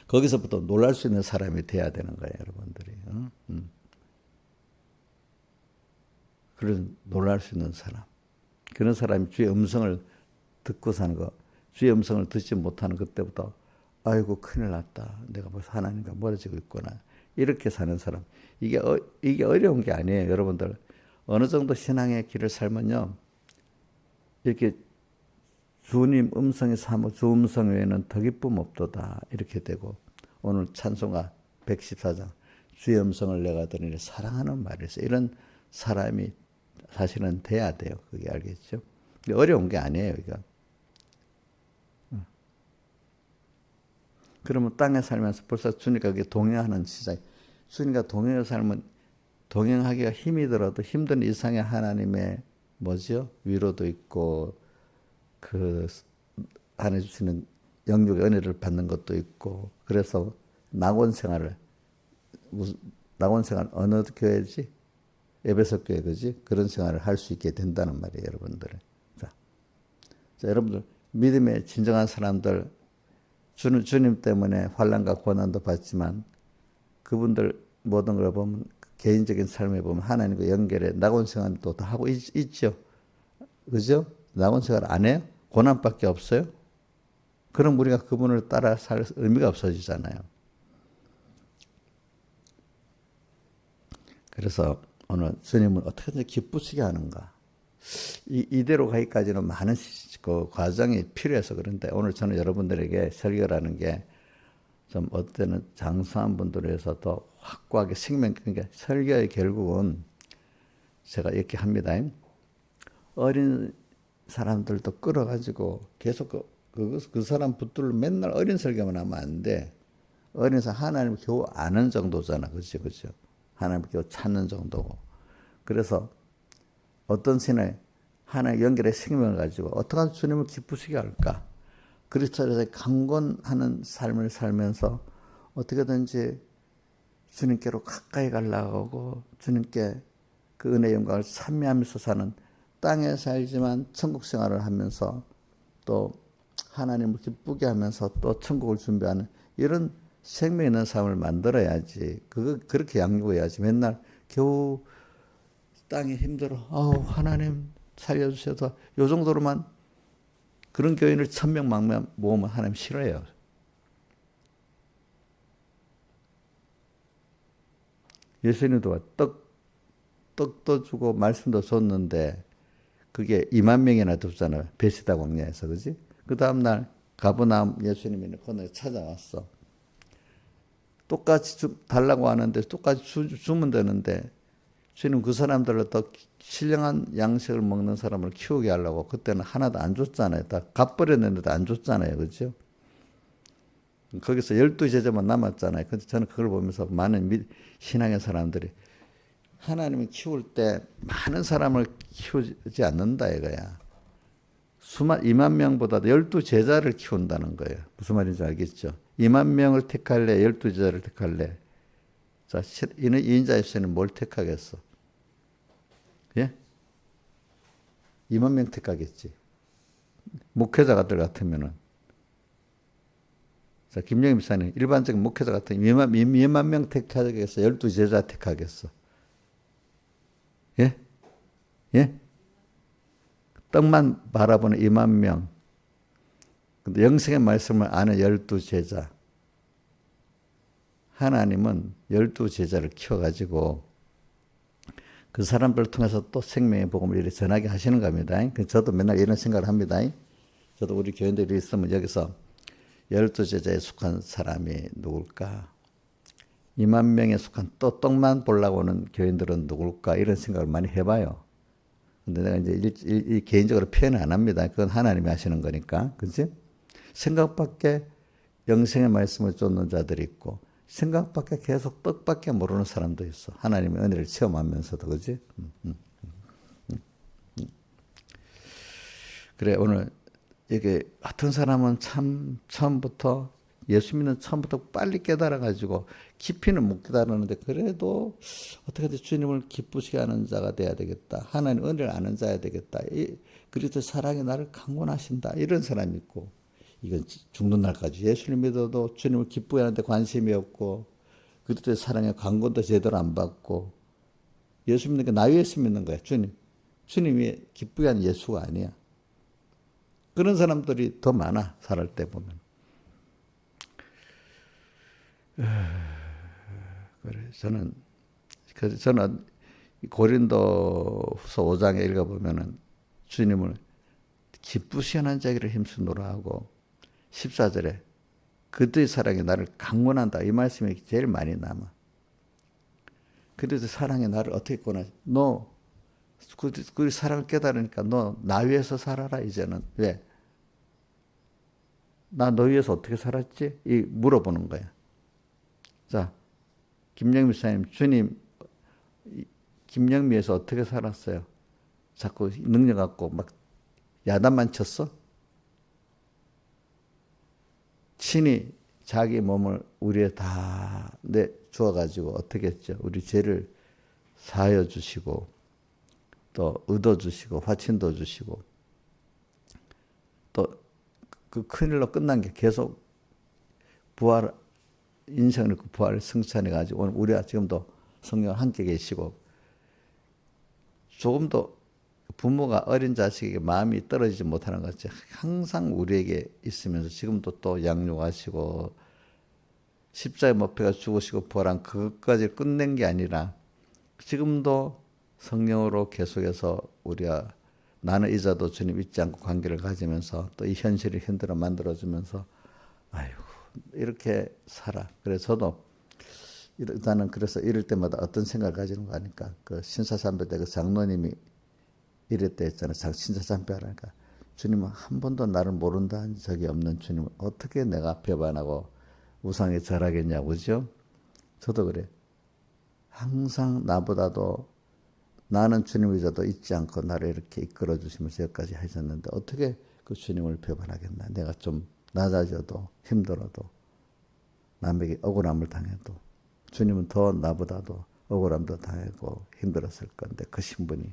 거기서부터 놀랄 수 있는 사람이 돼야 되는 거예요, 여러분들이. 그런 놀랄 수 있는 사람. 그런 사람이 주의 음성을 듣고 사는 거. 주의 음성을 듣지 못하는 그때부터 아이고 큰일 났다. 내가 벌써 하나님과 멀어지고 있구나. 이렇게 사는 사람. 이게 어려운 게 아니에요, 여러분들. 어느 정도 신앙의 길을 살면요. 이렇게 주님 음성이 사모 주 음성 외에는 더 기쁨 없도다. 이렇게 되고 오늘 찬송가 114장 주의 음성을 내가 들으니 사랑하는 말이었어요. 이런 사람이 사실은 돼야 돼요. 그게 알겠죠? 어려운 게 아니에요. 이거. 그러면 땅에 살면서 벌써 주님과 동행하는 시작. 주님과 동행하는 삶은 동행하기가 힘이 들어도 힘든 이상의 하나님의 뭐죠? 위로도 있고 그 안해 주시는 영육의 은혜를 받는 것도 있고 그래서 낙원 생활 어느 교회지? 에베소 교회 그지? 그런 생활을 할 수 있게 된다는 말이에요, 여러분들. 자, 여러분들 믿음의 진정한 사람들 주님 때문에 환난과 고난도 받지만 그분들 모든 걸 보면 개인적인 삶에 보면 하나님과 연결해 낙원 생활도 다 하고 있죠. 그죠? 낙원 생활 안 해요? 고난밖에 없어요? 그럼 우리가 그분을 따라 살 의미가 없어지잖아요. 그래서 오늘 주님을 어떻게든 기쁘시게 하는가. 이대로 가기까지는 많은 그 과정이 필요해서 그런데 오늘 저는 여러분들에게 설교라는 게 좀 어때는 장수한 분들에 의해서 더 확고하게 그러니까 설교의 결국은 제가 이렇게 합니다. 어린 사람들도 끌어가지고 계속 그 사람 붙들러 맨날 어린 설교만 하면 안 돼. 어린 사람 하나님을 겨우 아는 정도잖아. 그렇죠? 그렇죠? 하나님을 겨우 찾는 정도고. 그래서 어떤 신을 하나님 연결의 생명을 가지고 어떻게 하면 주님을 기쁘시게 할까? 그리스도에서 강건하는 삶을 살면서 어떻게든지 주님께로 가까이 가려고 주님께 그 은혜의 영광을 찬미하면서 사는 땅에 살지만 천국 생활을 하면서 또 하나님을 기쁘게 하면서 또 천국을 준비하는 이런 생명 있는 삶을 만들어야지. 그렇게 양육해야지. 맨날 겨우 땅이 힘들어. 하나님 살려주셔서 요 정도로만 그런 교인을 1000명 모으면 하나님 싫어해요. 예수님도 떡도 주고 말씀도 줬는데 그게 2만 명이나 줬잖아요. 베시다 광야에서. 그지? 그 다음날 가버나움 예수님이 건너에 찾아왔어. 똑같이 달라고 하는데 똑같이 주면 되는데 주님 그 사람들로 더 신령한 양식을 먹는 사람을 키우게 하려고 그때는 하나도 안 줬잖아요. 다 갚버렸는데도 안 줬잖아요. 그렇죠? 거기서 12제자만 남았잖아요. 근데 저는 그걸 보면서 많은 신앙의 사람들이 하나님을 키울 때 많은 사람을 키우지 않는다 이거야. 2만 명보다도 12제자를 키운다는 거예요. 무슨 말인지 알겠죠? 2만 명을 택할래? 12제자를 택할래? 자, 이인자 예수는 뭘 택하겠어? 예? 2만 명 택하겠지. 목회자들 같으면은. 자, 김영희 목사님, 일반적인 목회자 같으면 2만 명 택하겠어? 12제자 택하겠어? 예? 예? 떡만 바라보는 2만 명. 근데 영생의 말씀을 아는 12제자. 하나님은 12제자를 키워가지고 그 사람들을 통해서 또 생명의 복음을 이렇게 전하게 하시는 겁니다. 저도 맨날 이런 생각을 합니다. 저도 우리 교인들이 있으면 여기서 12제자에 속한 사람이 누굴까? 2만 명에 속한 또 떡만 보려고 오는 교인들은 누굴까? 이런 생각을 많이 해봐요. 근데 내가 이제 개인적으로 표현을 안 합니다. 그건 하나님이 하시는 거니까. 그치? 생각 밖에 영생의 말씀을 쫓는 자들이 있고, 생각 밖에 계속 떡밖에 모르는 사람도 있어. 하나님의 은혜를 체험하면서도, 그지? 그래, 오늘 이게 어떤 사람은 참 처음부터 예수 믿는 처음부터 빨리 깨달아가지고 깊이는 못 깨달았는데 그래도 어떻게든 주님을 기쁘시게 하는 자가 돼야 되겠다. 하나님 은혜를 아는 자야 되겠다. 그리스도 사랑이 나를 강권하신다. 이런 사람이 있고 이건 죽는 날까지 예수를 믿어도 주님을 기쁘게 하는데 관심이 없고 그리스도의 사랑의 강권도 제대로 안 받고 예수 믿는 게 나 위해서 믿는 거야. 주님이 기쁘게 하는 예수가 아니야. 그런 사람들이 더 많아. 살할 때 보면. 그래, 저는 고린도후서 5장에 읽어보면은 주님을 기쁘시게 하는 자기를 힘쓰노라 하고 14절에 그들의 사랑이 나를 강권한다. 이 말씀이 제일 많이 남아. 그래서 사랑이 나를 어떻게 권하? 그 사랑을 깨달으니까 너 나 위해서 살아라 이제는. 왜? 나 너 위해서 어떻게 살았지? 물어보는 거야. 자, 김영미 사님, 주님, 김영미에서 어떻게 살았어요? 자꾸 능력 갖고 막 야단만 쳤어? 친히 자기 몸을 우리에 다 주어가지고 어떻게 했죠? 우리 죄를 사하여 주시고, 또 의도 주시고, 화친도 주시고, 또 그 큰일로 끝난 게 계속 인생을 부활 승천해가지고 오늘 우리가 지금도 성령 함께 계시고 조금도 부모가 어린 자식에게 마음이 떨어지지 못하는 것이 항상 우리에게 있으면서 지금도 또 양육하시고 십자가에 못 박혀 죽으시고 부활한 그것까지 끝낸 게 아니라 지금도 성령으로 계속해서 우리가 나는 이자도 주님 잊지 않고 관계를 가지면서 또 이 현실을 힘들어 만들어주면서 아이고 이렇게 살아. 그래서 저도 나는 그래서 이럴 때마다 어떤 생각을 가지는 거 아니까 그 신사참배 때 그 장로님이 이랬다 했잖아요. 신사참배 하니까 주님은 한 번도 나를 모른다 한 적이 없는 주님을 어떻게 내가 배반하고 우상에 절하겠냐고 그죠? 저도 그래. 항상 나보다도 나는 주님을 잊어도 잊지 않고 나를 이렇게 이끌어 주시면서 여기까지 하셨는데 어떻게 그 주님을 배반하겠나. 내가 좀 낮아져도 힘들어도 남에게 억울함을 당해도 주님은 더 나보다도 억울함도 당하고 힘들었을 건데 그 신분이.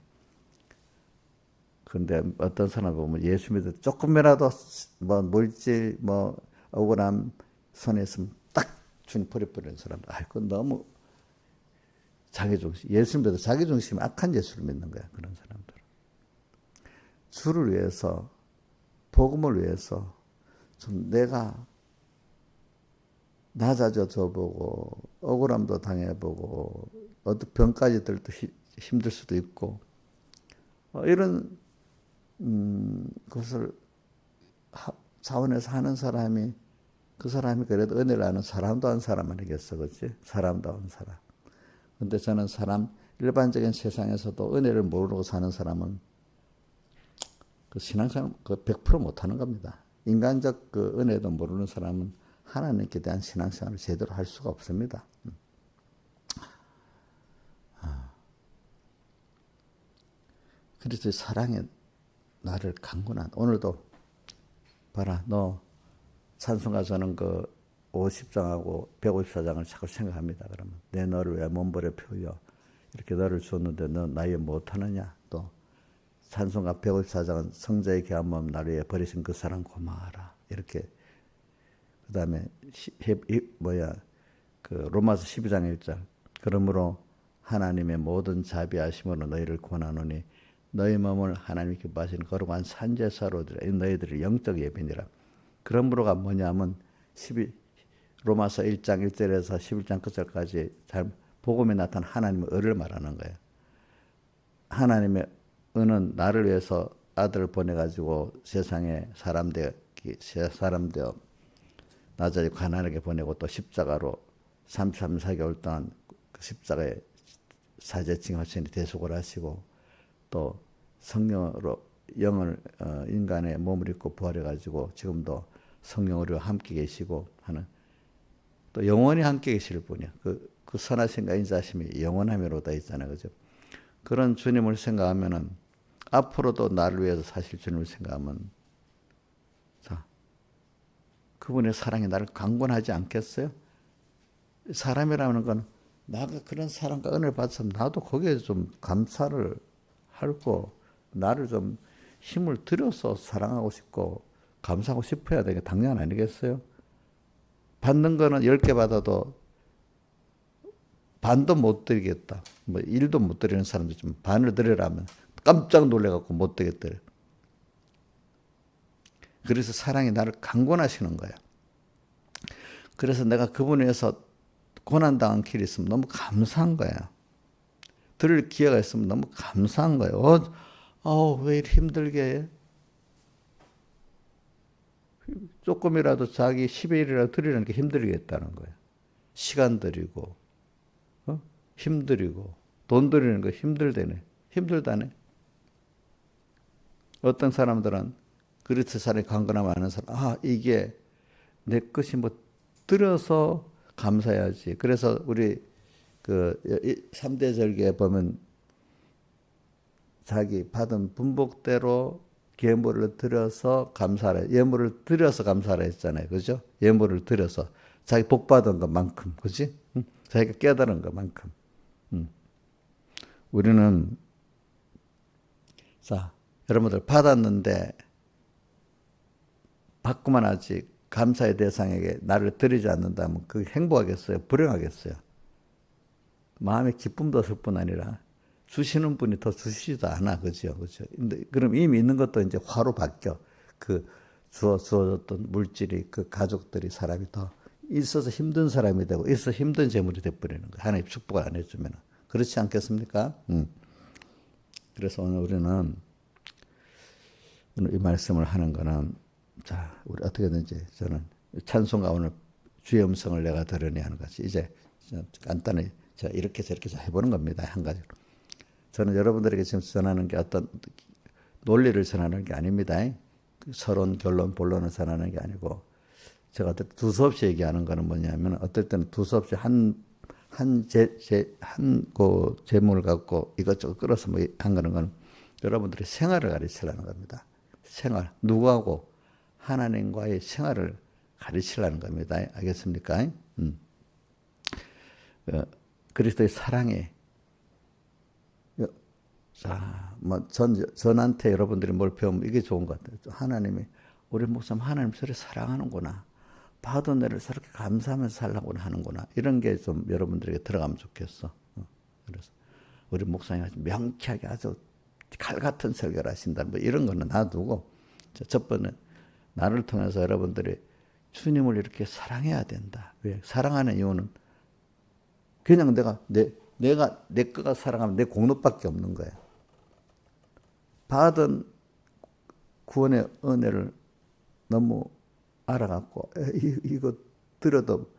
그런데 어떤 사람 보면 예수 믿어 조금이라도 뭐 물질 뭐 억울함 손에 있으면 딱 주님 버려버리는 사람들. 그건 너무 자기중심, 예수 믿어 자기중심이 악한 예수를 믿는 거야. 그런 사람들은. 주를 위해서 복음을 위해서 좀 내가 낮아져 보고 억울함도 당해보고 어떤 병까지 들도 힘들 수도 있고 이런 것을 자원해서 하는 사람이 그 사람이 그래도 은혜를 아는 사람다운 사람 아니겠어, 그렇지? 사람다운 사람. 근데 저는 일반적인 세상에서도 은혜를 모르고 사는 사람은 그 신앙생활 100% 못하는 겁니다. 인간적 그 은혜도 모르는 사람은 하나님께 대한 신앙생활을 제대로 할 수가 없습니다. 그리스도의 사랑에 나를 강권한 오늘도 봐라 너 찬송가 저는 그 50장하고 154장을 자꾸 생각합니다. 그러면 내 너를 왜 몸버려 펴요 이렇게 너를 줬는데 너 나에 못하느냐. 또 찬송가 154장은 성자의 귀한 몸 나를 위해 버리신 그 사랑 고마워라. 이렇게 그 다음에 그 로마서 12장 1절 그러므로 하나님의 모든 자비하심으로 너희를 구원하노니 너희 몸을 하나님이 기뻐하시는 거룩한 산제사로 드려 너희들의 영적 예배니라. 그러므로가 뭐냐면 로마서 1장 1절에서 11장 끝절까지 잘 복음에 나타난 하나님의 의를 말하는 거예요. 하나님의 의는 나를 위해서 아들을 보내가지고 세상에 사람 되어 나자리 가난하게 보내고 또 십자가로 33, 4개월 동안 그 십자가에 사제증 하시니 대속을 하시고 또 성령으로 영을 인간의 몸을 입고 부활해가지고 지금도 성령으로 함께 계시고 하는 또 영원히 함께 계실 분이야. 그 선하신가 인자심이 영원함이로다 있잖아요. 그죠? 그런 주님을 생각하면은 앞으로도 나를 위해서 사실 주님을 생각하면 자, 그분의 사랑이 나를 강권하지 않겠어요? 사람이라는 건 나가 그런 사랑과 은혜를 받았으면 나도 거기에 좀 감사를 하고 나를 좀 힘을 들여서 사랑하고 싶고 감사하고 싶어야 되는 게 당연 아니겠어요? 받는 거는 10개 받아도 반도 못 드리겠다. 뭐 1도 못 드리는 사람도 좀 반을 드리라면 깜짝 놀래갖고 못 드리겠더래. 그래서 사랑이 나를 강권하시는 거야. 그래서 내가 그분에 의해서 고난당한 길이 있으면 너무 감사한 거야. 들을 기회가 있으면 너무 감사한 거예요. 왜 이렇게 힘들게 해? 조금이라도 자기 10의 1이라도 드리는 게 힘들겠다는 거예요. 시간 들이고, 힘 들이고, 돈 들이는 거 힘들다네. 힘들다네. 어떤 사람들은 그리스도 사람이 강건함 아는 사람, 이게 내 것이 뭐 들어서 감사해야지. 그래서 우리 그 3대 절기에 보면 자기 받은 분복대로 예물을 드려서 감사하라. 예물을 드려서 감사하라 했잖아요. 그죠? 예물을 드려서 자기 복 받은 것만큼. 그지? 자기가 깨달은 것만큼. 우리는 자, 여러분들 받았는데 받고만 하지 감사의 대상에게 나를 드리지 않는다면 그게 행복하겠어요? 불행하겠어요? 마음의 기쁨도 없을 뿐 아니라 주시는 분이 더 주시지도 않아. 그죠? 그죠? 근데 그럼 이미 있는 것도 이제 화로 바뀌어. 그 주어졌던 물질이 그 가족들이 사람이 더 있어서 힘든 사람이 되고 있어서 힘든 재물이 돼버리는 거예요. 하나님 축복을 안 해주면. 그렇지 않겠습니까? 그래서 오늘 이 말씀을 하는 거는 자, 우리 어떻게든지 저는 찬송가 오늘 주의 음성을 내가 들으니 하는 것이 이제 간단히 자, 이렇게 저렇게 해보는 겁니다. 한 가지로. 저는 여러분들에게 지금 전하는 게 어떤 논리를 전하는 게 아닙니다. 서론, 결론, 본론을 전하는 게 아니고 제가 두서없이 얘기하는 거는 뭐냐면 어떨 때는 두서없이 한 제목을 갖고 이것저것 끌어서 뭐 한 거는 건 여러분들의 생활을 가르치려는 겁니다. 생활. 누구하고? 하나님과의 생활을 가르치려는 겁니다. 알겠습니까? 그리스도의 사랑에 자, 뭐 전한테 여러분들이 뭘 배우면 이게 좋은 것 같아요. 하나님이 우리 목사님 하나님 저를 사랑하는구나. 받은 애를 저렇게 감사하면서 살라고 하는구나. 이런 게 좀 여러분들에게 들어가면 좋겠어. 그래서 우리 목사님 아주 명쾌하게 아주 칼 같은 설교를 하신다. 뭐 이런 거는 놔두고 첫 번은 나를 통해서 여러분들이 주님을 이렇게 사랑해야 된다. 왜? 사랑하는 이유는 그냥 내 거가 사랑하면 내 공로밖에 없는 거야. 받은 구원의 은혜를 너무 알아갖고 이거 들어도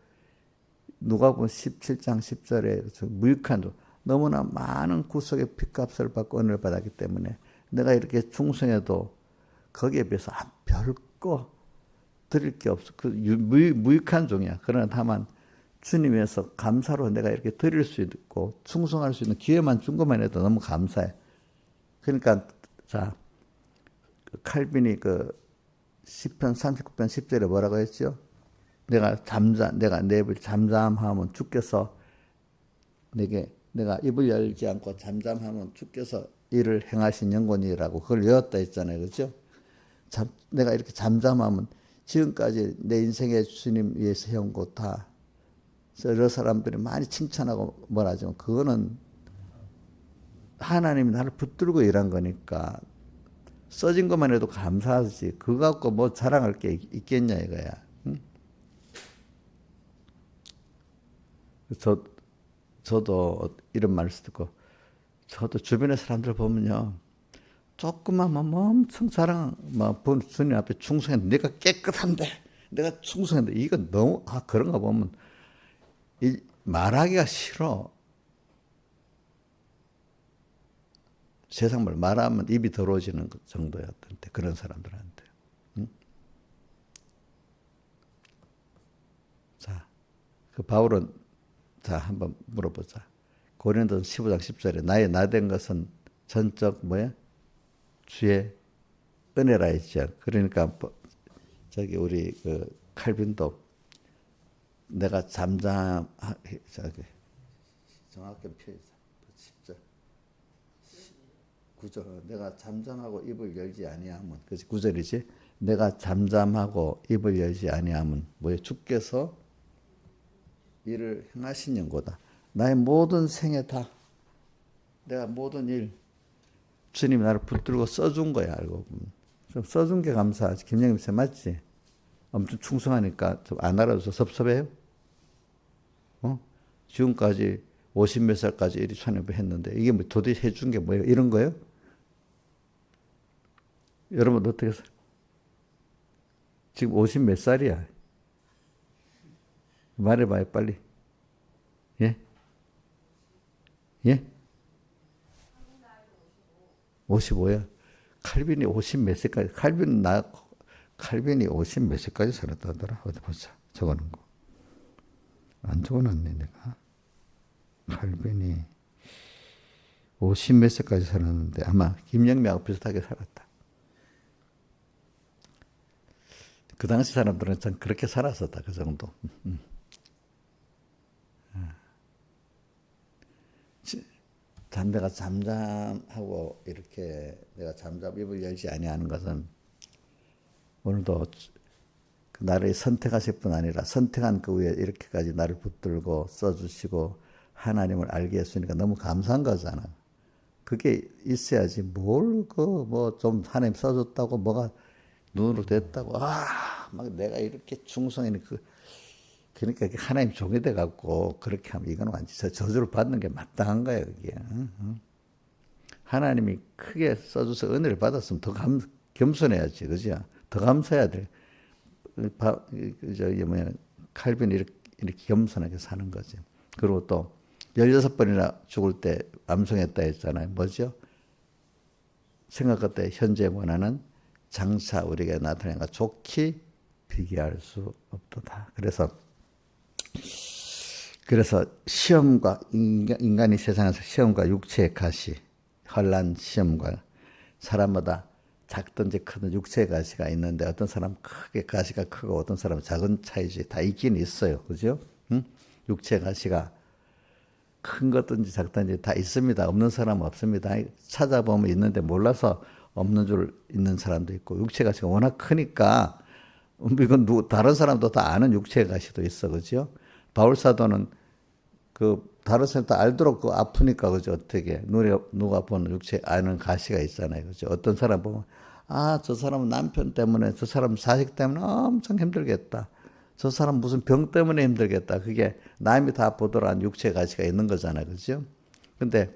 누가복음 17장 10절에 무익한 너무나 많은 구속의 핏값을 받고 은혜를 받았기 때문에 내가 이렇게 충성해도 거기에 비해서 별거 드릴 게 없어. 그 무익한 종이야. 그러나 다만 주님에서 감사로 내가 이렇게 드릴 수 있고 충성할 수 있는 기회만 준 것만 해도 너무 감사해. 그러니까 자 칼빈이 그 시편 39편 10절에 뭐라고 했죠? 내가 내 입을 잠잠하면 주께서 내가 입을 열지 않고 잠잠하면 주께서 이를 행하신 영혼이라고 그걸 외웠다 했잖아요. 그렇죠? 내가 이렇게 잠잠하면 지금까지 내 인생에 주님 위해서 해온 것 다 여러 사람들이 많이 칭찬하고 뭐라 하지만 그거는 하나님이 나를 붙들고 일한 거니까 써진 것만 해도 감사하지. 그거 갖고 뭐 자랑할 게 있겠냐 이거야. 응? 저도 이런 말을 듣고 저도 주변의 사람들 보면요. 조금만 뭐 엄청 자랑, 막 주님 앞에 충성했는데 내가 깨끗한데 내가 충성했는데 이건 너무 그런 거 보면 말하기가 싫어. 세상 말 말하면 입이 더러워지는 정도였던데 그런 사람들한테. 응? 자, 그 바울은 자 한번 물어보자. 고린도서 15장 10절에 나의 나된 것은 전적 뭐야? 주의 은혜라 했죠. 그러니까 저기 우리 그 칼빈도 내가 잠잠하게 정확히 표현해 10절 9절 내가 잠잠하고 입을 열지 아니하면 그지 9절이지 내가 잠잠하고 입을 열지 아니하면 뭐예요? 주께서 일을 행하신 연고다. 나의 모든 생애 다 내가 모든 일 주님이 나를 붙들고 써준 거야 알고 보면 좀 써준 게 감사하지. 김영임 쌤 맞지? 엄청 충성하니까 좀 안 알아줘서 섭섭해요? 지금까지 50 몇 살까지 이리 찬양을 했는데 이게 뭐 도대체 해준 게 뭐예요? 이런 거예요? 여러분 어떻게 지금 50 몇 살이야? 말해봐요 빨리. 예? 예? 55야. 칼빈이 50 몇 세까지 칼빈이 50 몇 세까지 살았다더라. 어디 보자. 적어놓은 거. 안 적어놨네 내가. 칼빈이 50 몇 세까지 살았는데 아마 김영미하고 비슷하게 살았다. 그 당시 사람들은 전 그렇게 살았었다. 그 정도. 내가 잠잠하고 이렇게 내가 입을 열지 아니하는 것은 오늘도 나를 선택하실 뿐 아니라 선택한 그 위에 이렇게까지 나를 붙들고 써주시고 하나님을 알게 했으니까 너무 감사한 거잖아. 그게 있어야지 뭘 뭐 좀 하나님 써줬다고 뭐가 눈으로 됐다고 막 내가 이렇게 충성이니 그러니까 하나님 종이 돼 갖고 그렇게 하면 이건 완전 저주를 받는 게 마땅한 거예요, 그게. 하나님이 크게 써줘서 은혜를 받았으면 더 겸손해야지, 그죠? 더 감사해야 돼. 저기 뭐야 칼빈이 이렇게 겸손하게 사는 거지. 그리고 또 16번이나 죽을 때 암송했다 했잖아요. 뭐죠? 생각할 때 현재 원하는 장차 우리에게 나타낸 것 좋게 비교할 수 없도다. 그래서 시험과 인간이 세상에서 시험과 육체의 가시, 환난 시험과 사람마다 작든지 크든 육체의 가시가 있는데 어떤 사람 크게 가시가 크고 어떤 사람은 작은 차이지 다 있긴 있어요. 그죠? 응? 육체의 가시가 큰 것든지 작든지 다 있습니다. 없는 사람은 없습니다. 찾아보면 있는데 몰라서 없는 줄 있는 사람도 있고 육체의 가시가 워낙 크니까 이건 다른 사람도 다 아는 육체의 가시도 있어. 그죠? 바울 사도는 다른 사람 다 알도록 아프니까, 그죠? 어떻게. 누가 보는 육체 아는 가시가 있잖아요. 그죠? 어떤 사람 보면, 저 사람은 남편 때문에, 저 사람은 자식 때문에 엄청 힘들겠다. 저 사람 무슨 병 때문에 힘들겠다. 그게 남이 다 보더라 한 육체 가시가 있는 거잖아요. 그죠? 근데,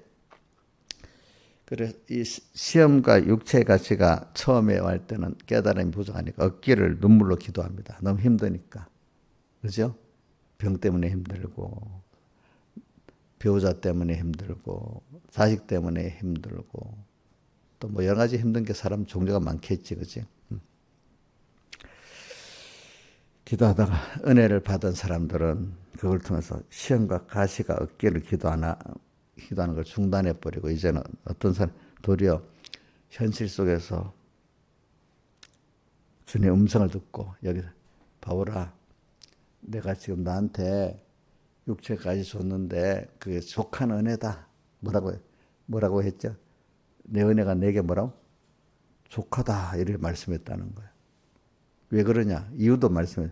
그래, 이 시험과 육체 가시가 처음에 할 때는 깨달음이 부족하니까 어깨를 눈물로 기도합니다. 너무 힘드니까. 그죠? 병 때문에 힘들고, 배우자 때문에 힘들고, 자식 때문에 힘들고, 또 뭐 여러 가지 힘든 게 사람 종류가 많겠지, 그지? 기도하다가 은혜를 받은 사람들은 그걸 통해서 시험과 가시가 어깨를 기도하는 걸 중단해버리고, 이제는 어떤 사람, 도리어 현실 속에서 주님의 음성을 듣고, 여기서, 바울아, 내가 지금 나한테 육체까지 줬는데 그게 족한 은혜다. 뭐라고 했죠? 내 은혜가 내게 뭐라고? 족하다. 이렇게 말씀했다는 거예요. 왜 그러냐? 이유도 말씀해.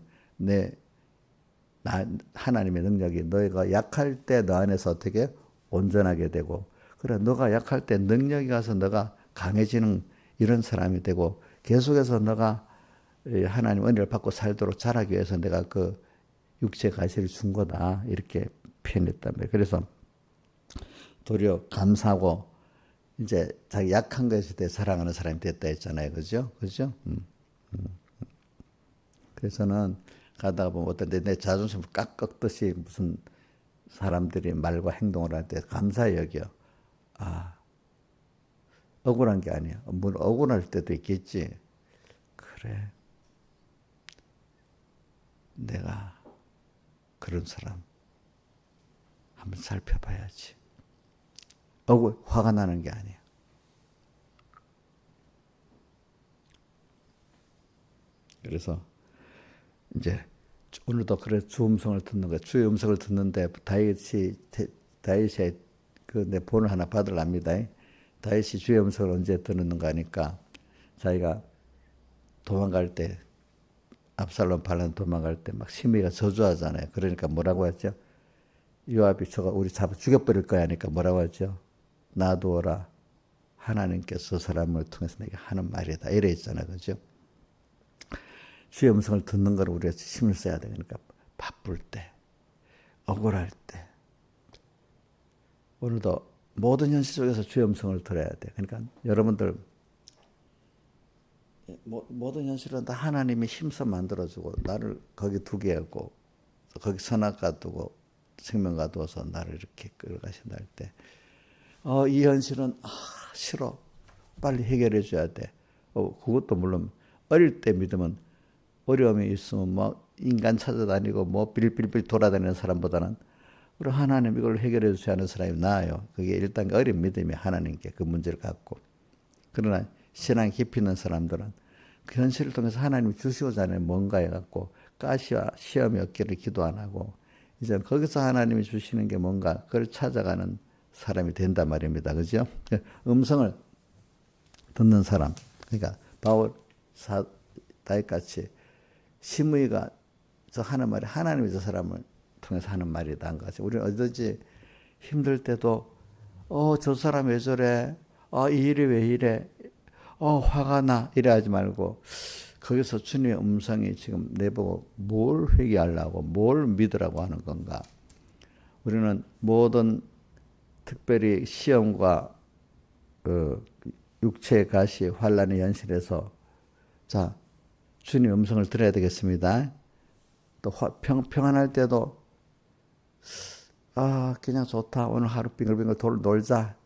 하나님의 능력이 너희가 약할 때 너 안에서 어떻게 온전하게 되고 그래, 너가 약할 때 능력이 가서 너가 강해지는 이런 사람이 되고 계속해서 너가 하나님 은혜를 받고 살도록 자라기 위해서 내가 그 육체 가시를 준 거다. 이렇게 표현했단 말이에요. 그래서 도리어 감사하고 이제 자기 약한 것에 대해 사랑하는 사람이 됐다 했잖아요. 그죠? 그죠? 그래서는 가다가 보면 어떤 내 자존심을 깎듯이 무슨 사람들이 말과 행동을 할 때 감사히 여겨. 아, 억울한 게 아니야. 물론 억울할 때도 있겠지. 그래. 내가 그런 사람 한번 살펴봐야지. 화가 나는 게 아니야. 그래서 이제 오늘도 그래 주 음성을 듣는 거야. 주의 음성을 듣는데 다윗이 그 내 본을 하나 받으랍니다. 다윗이 주의 음성을 언제 듣는가 하니까 자기가 도망갈 때 압살롬 반란 도망갈 때 막 시므이가 저주하잖아요. 그러니까 뭐라고 했죠? 요압이 저가 우리 잡아 죽여버릴 거야 하니까 뭐라고 했죠? 놔두어라. 하나님께서 저 사람을 통해서 내게 하는 말이다. 이래 있잖아요. 그죠? 주의 음성을 듣는 걸 우리가 힘을 써야 돼. 그러니까 바쁠 때, 억울할 때. 오늘도 모든 현실 속에서 주의 음성을 들어야 돼. 그러니까 여러분들 모든 현실은 다 하나님이 힘써 만들어주고 나를 거기 두게 하고 거기 선악과 두고 생명과 두어서 나를 이렇게 끌어가신다 할 때 이 현실은 싫어. 빨리 해결해 줘야 돼. 그것도 물론 어릴 때 믿으면 어려움이 있으면 뭐 인간 찾아다니고 뭐 빌빌빌 돌아다니는 사람보다는 우리 하나님 이걸 해결해 주셔야 하는 사람이 나아요. 그게 일단 어린 믿음이 하나님께 그 문제를 갖고. 그러나 신앙 깊이 있는 사람들은 그 현실을 통해서 하나님이 주시고자 하는 뭔가 해갖고 가시와 시험이 없기를 기도 안 하고 이제 거기서 하나님이 주시는 게 뭔가 그걸 찾아가는 사람이 된단 말입니다. 그죠? 음성을 듣는 사람. 그러니까 바울 다윗같이 시므이가 저 하는 말이 하나님이 저 사람을 통해서 하는 말이다 한 거지. 우리는 어디든지 힘들 때도 저 사람 왜 저래? 이 일이 왜 이래? 화가 나. 이래 하지 말고 거기서 주님의 음성이 지금 내보고 뭘 회개하려고 뭘 믿으라고 하는 건가. 우리는 모든 특별히 시험과 육체의 가시 환난의 현실에서 자 주님의 음성을 들어야 되겠습니다. 또 평안할 때도 그냥 좋다. 오늘 하루 빙글빙글 놀자.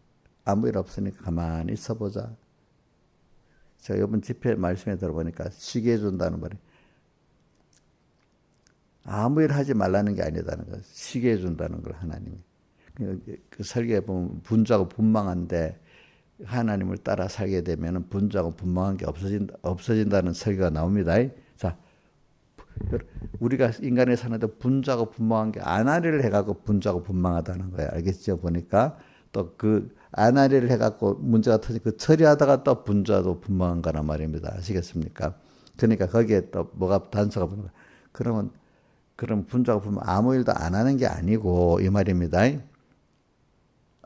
아무 일 없으니까 가만히 있어보자. 제가 이번 집회 말씀에 들어보니까 쉬게 해준다는 말이 아무 일 하지 말라는 게 아니다는 거. 쉬게 해준다는 걸 하나님이. 그 설계에 보면 분주하고 분망한데 하나님을 따라 살게 되면 분주하고 분망한 게 없어진다는 설계가 나옵니다. 자, 우리가 인간이 사는데 분주하고 분망한 게 안하리를 해갖고 분주하고 분망하다는 거예요. 알겠죠? 보니까 또 그 안하리를 해갖고 문제가 터지 그 처리하다가 또 분주하고 분망한 거란 말입니다. 아시겠습니까? 그러니까 거기에 또 뭐가 단서가 보는 거예요. 그럼 분주하고 분망 아무 일도 안 하는 게 아니고 이 말입니다.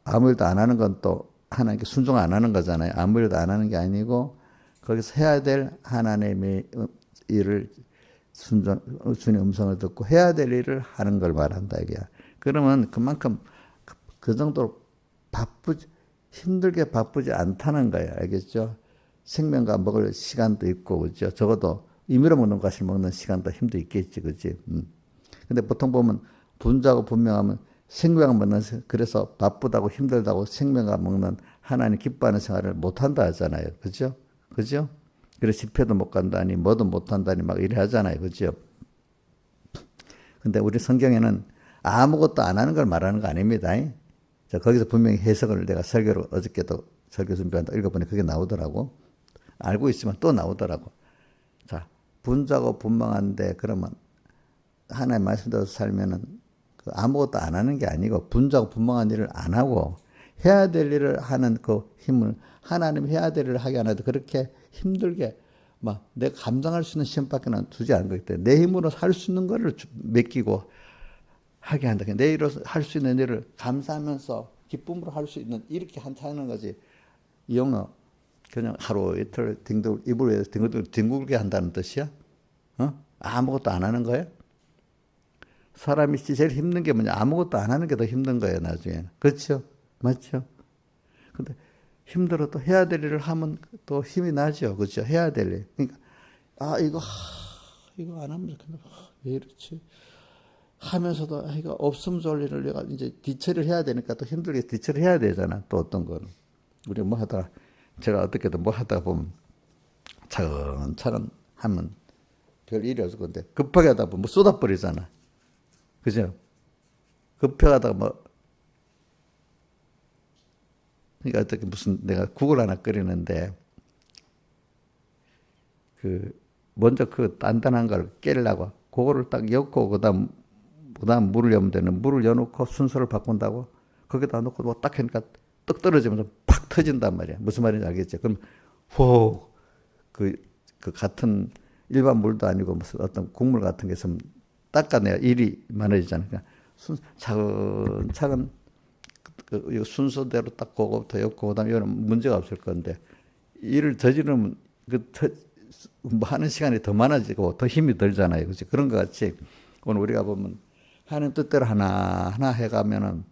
아무 일도 안 하는 건 또 하나님께 순종 안 하는 거잖아요. 아무 일도 안 하는 게 아니고 거기서 해야 될 하나님의 일을 주님의 음성을 듣고 해야 될 일을 하는 걸 말한다 이게. 그러면 그만큼 그 정도로 힘들게 바쁘지 않다는 거예요. 알겠죠? 생명과 먹을 시간도 있고 그죠? 적어도 임의로 먹는 것을 먹는 시간도 힘도 있겠지, 그지? 근데 보통 보면 분주하고 분명하면 생명 먹는 그래서 바쁘다고 힘들다고 생명과 먹는 하나님 기뻐하는 생활을 못 한다 하잖아요. 그죠? 그죠? 그래서 집회도 못 간다니 뭐도 못 한다니 막 이래 하잖아요. 그죠? 근데 우리 성경에는 아무것도 안 하는 걸 말하는 거 아닙니다. 자, 거기서 분명히 해석을 내가 설교로 어저께도 설교 준비한다 읽어보니 그게 나오더라고. 알고 있지만 또 나오더라고. 자, 분주하고 분망한데 그러면 하나님 말씀대로 살면은 아무것도 안 하는 게 아니고 분주하고 분망한 일을 안 하고 해야 될 일을 하는 그 힘을 하나님 해야 될 일을 하게 안 해도 그렇게 힘들게 막 내가 감당할 수 있는 시험밖에 두지 않은 거기 때문에 내 힘으로 할 수 있는 거를 맡기고 하게 한다. 내 힘으로 할 수 있는 일을 감사하면서 기쁨으로 할 수 있는 이렇게 한타는 거지. 이 영어 그냥 하루 이틀 이불 위에서 뒹굴게 한다는 뜻이야? 아무것도 안 하는 거야? 사람이 제일 힘든 게 뭐냐? 아무것도 안 하는 게 더 힘든 거예요, 나중에. 그렇죠? 맞죠? 근데 힘들어도 해야 될 일을 하면 또 힘이 나죠. 그렇죠? 해야 될 일. 그러니까, 이거 안 하면 왜 이렇지? 하면서도, 이거 없음 졸리를 내가 이제 뒤처리를 해야 되니까 또 힘들게 뒤처리를 해야 되잖아. 또 어떤 거는. 우리 뭐 하다가, 제가 어떻게든 뭐 하다 보면 차근차근 하면 별 일이 없을 건데, 급하게 하다 보면 뭐 쏟아버리잖아. 그죠? 급하다가 뭐, 그러니까 어떻게 무슨 내가 국을 하나 끓이는데, 먼저 그 단단한 걸 깨려고, 그거를 딱 엮고, 그다음 물을 넣으면 되는 물을 넣어놓고 순서를 바꾼다고? 거기다 놓고 뭐 딱 하니까 떡 떨어지면서 팍 터진단 말이야. 무슨 말인지 알겠죠? 그럼, 그 같은 일반 물도 아니고 무슨 어떤 국물 같은 게 있으면 닦아내야 일이 많아지잖아. 그러니까 차근차근 순서대로 딱 그거부터 엮고 그다음에 이거는 문제가 없을 건데 일을 저지르면 뭐 하는 시간이 더 많아지고 더 힘이 들잖아요. 그렇지? 그런 것 같이 오늘 우리가 보면 하는 뜻대로 하나하나 해가면은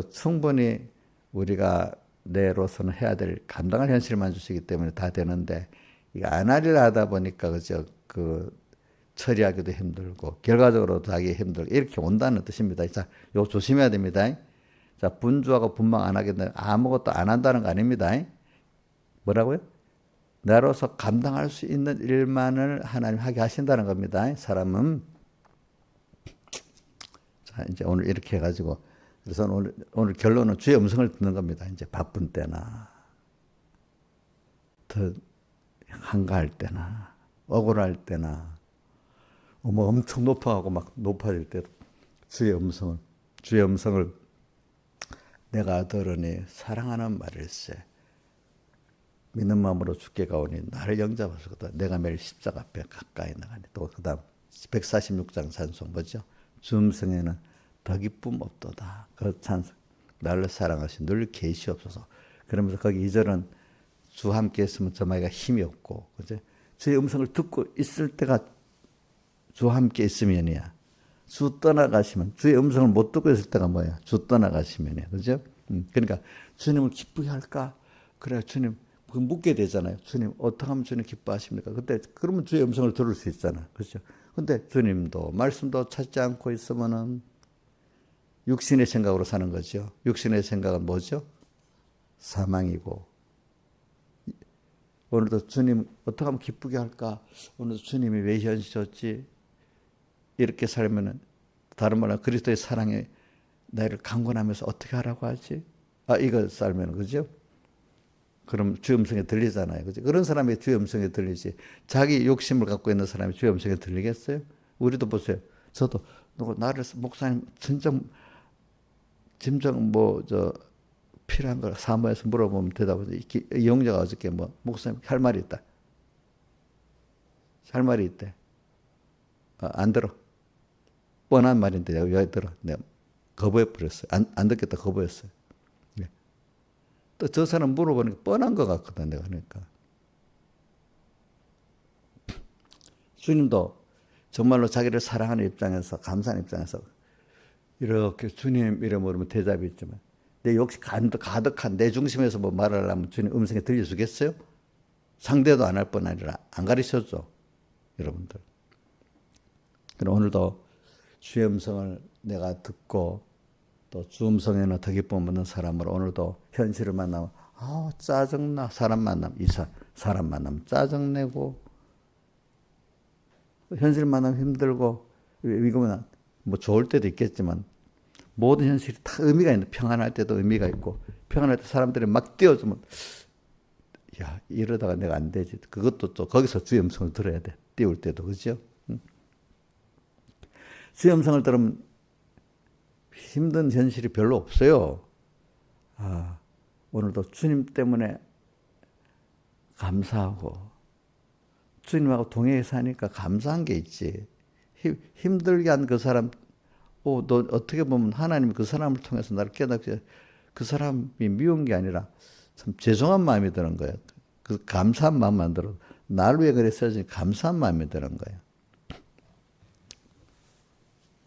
충분히 우리가 내로서는 해야 될 감당할 현실만 주시기 때문에 다 되는데 이거 안 하려 하다 보니까 그죠? 처리하기도 힘들고 결과적으로도 하기 힘들고 이렇게 온다는 뜻입니다. 자, 이거 조심해야 됩니다. 자, 분주하고 분망 안 하겠다. 아무것도 안 한다는 거 아닙니다. 뭐라고요? 나로서 감당할 수 있는 일만을 하나님 하게 하신다는 겁니다. 사람은. 자, 이제 오늘 이렇게 해가지고 그래서 오늘 결론은 주의 음성을 듣는 겁니다. 이제 바쁜 때나 더 한가할 때나 억울할 때나 뭐 엄청 높아가고 막 높아질 때도 주의 음성을 내가 들으니 사랑하는 말일세 믿는 마음으로 주께 가오니 나를 영접하소서. 내가 매일 십자가 앞에 가까이 나가니. 또 그다음 146장 찬송 뭐죠? 주 음성에는 더 기쁨 없도다. 그 찬송 나를 사랑하신 늘 계시옵소서. 그러면서 거기 2절은 주 함께 있으면 저마이가 힘이 없고 그죠? 주의 음성을 듣고 있을 때가 주 함께 있으면이야. 주 떠나가시면 주의 음성을 못 듣고 있을 때가 뭐야? 주 떠나가시면이야. 그죠? 그러니까 주님을 기쁘게 할까? 그래 주님 묻게 되잖아요. 주님 어떻게 하면 주님 기뻐하십니까? 그러면 주의 음성을 들을 수 있잖아. 그렇죠? 근데 주님도 말씀도 찾지 않고 있으면은 육신의 생각으로 사는 거죠. 육신의 생각은 뭐죠? 사망이고. 오늘도 주님 어떻게 하면 기쁘게 할까? 오늘도 주님이 왜 현실이었지? 이렇게 살면은 다른 말로 그리스도의 사랑에 나를 강권하면서 어떻게 하라고 하지? 이거 살면 그죠? 그럼 주의 음성에 들리잖아요. 그죠? 그런 사람이 주의 음성에 들리지. 자기 욕심을 갖고 있는 사람이 주의 음성에 들리겠어요? 우리도 보세요. 저도 나를 목사님 진정 필요한 걸 사모해서 물어보면 대답을 이 영자가 어저께 목사님 할 말이 있다. 할 말이 있대. 안 들어. 뻔한 말인데 내가 왜 들어? 내가 거부해버렸어요. 안 듣겠다 거부했어요. 네. 또 저 사람 물어보니까 뻔한 것 같거든 내가 그러니까. 주님도 정말로 자기를 사랑하는 입장에서 감사하는 입장에서 이렇게 주님 이래 물으면 대답이 있지만 내 욕심 가득한 내 중심에서 뭐 말하려면 주님 음성에 들려주겠어요? 상대도 안 할 뿐 아니라 안 가르쳐줘. 여러분들. 그럼 오늘도 주의 음성을 내가 듣고 또 주 음성에는 더 기쁨 없는 사람으로 오늘도 현실을 만나면 짜증나. 사람 만나면 짜증내고 현실 만나면 힘들고 이거는 뭐 좋을 때도 있겠지만 모든 현실이 다 의미가 있는 평안할 때도 의미가 있고 평안할 때 사람들이 막 띄워주면 이러다가 내가 안 되지. 그것도 또 거기서 주의 음성을 들어야 돼. 띄울 때도 그죠? 주의 음성을 들으면 힘든 현실이 별로 없어요. 오늘도 주님 때문에 감사하고 주님하고 동행해 사니까 감사한 게 있지. 힘들게 한 그 사람, 너 어떻게 보면 하나님이 그 사람을 통해서 나를 깨닫게 그 사람이 미운 게 아니라 참 죄송한 마음이 드는 거예요. 그 감사한 마음만 들어. 날 위해 그랬어야지 감사한 마음이 드는 거예요.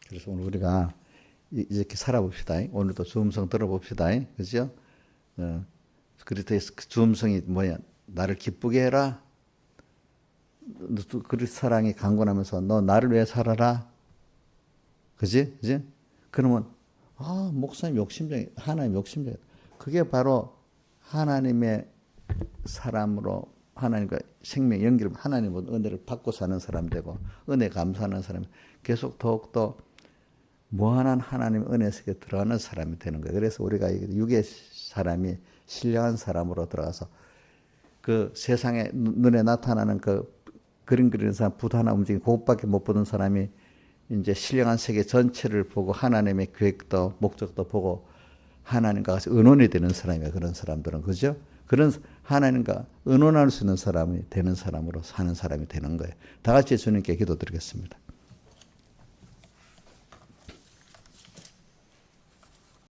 그래서 오늘 우리가 이렇게 살아봅시다. 오늘도 주음성 들어봅시다. 그죠? 그리스도의 주음성이 뭐야? 나를 기쁘게 해라. 그리스도 사랑이 강건하면서 너 나를 위해 살아라. 그지? 그지? 그러면 목사님 욕심쟁이, 하나님 욕심쟁이. 그게 바로 하나님의 사람으로 하나님과 생명 연결, 하나님의 은혜를 받고 사는 사람 되고 은혜 감사하는 사람, 계속 더욱더 무한한 하나님의 은혜 속에 들어가는 사람이 되는 거예요. 그래서 우리가 육의 사람이 신령한 사람으로 들어가서 그 세상에 눈에 나타나는 그 그림 그리는 사람, 붓 하나 움직이는 그것밖에 못 보던 사람이 이제 신령한 세계 전체를 보고 하나님의 계획도 목적도 보고 하나님과 같이 의논이 되는 사람이야. 그런 사람들은. 그죠? 그런 하나님과 의논할 수 있는 사람이 되는 사람으로 사는 사람이 되는 거예요. 다 같이 주님께 기도드리겠습니다.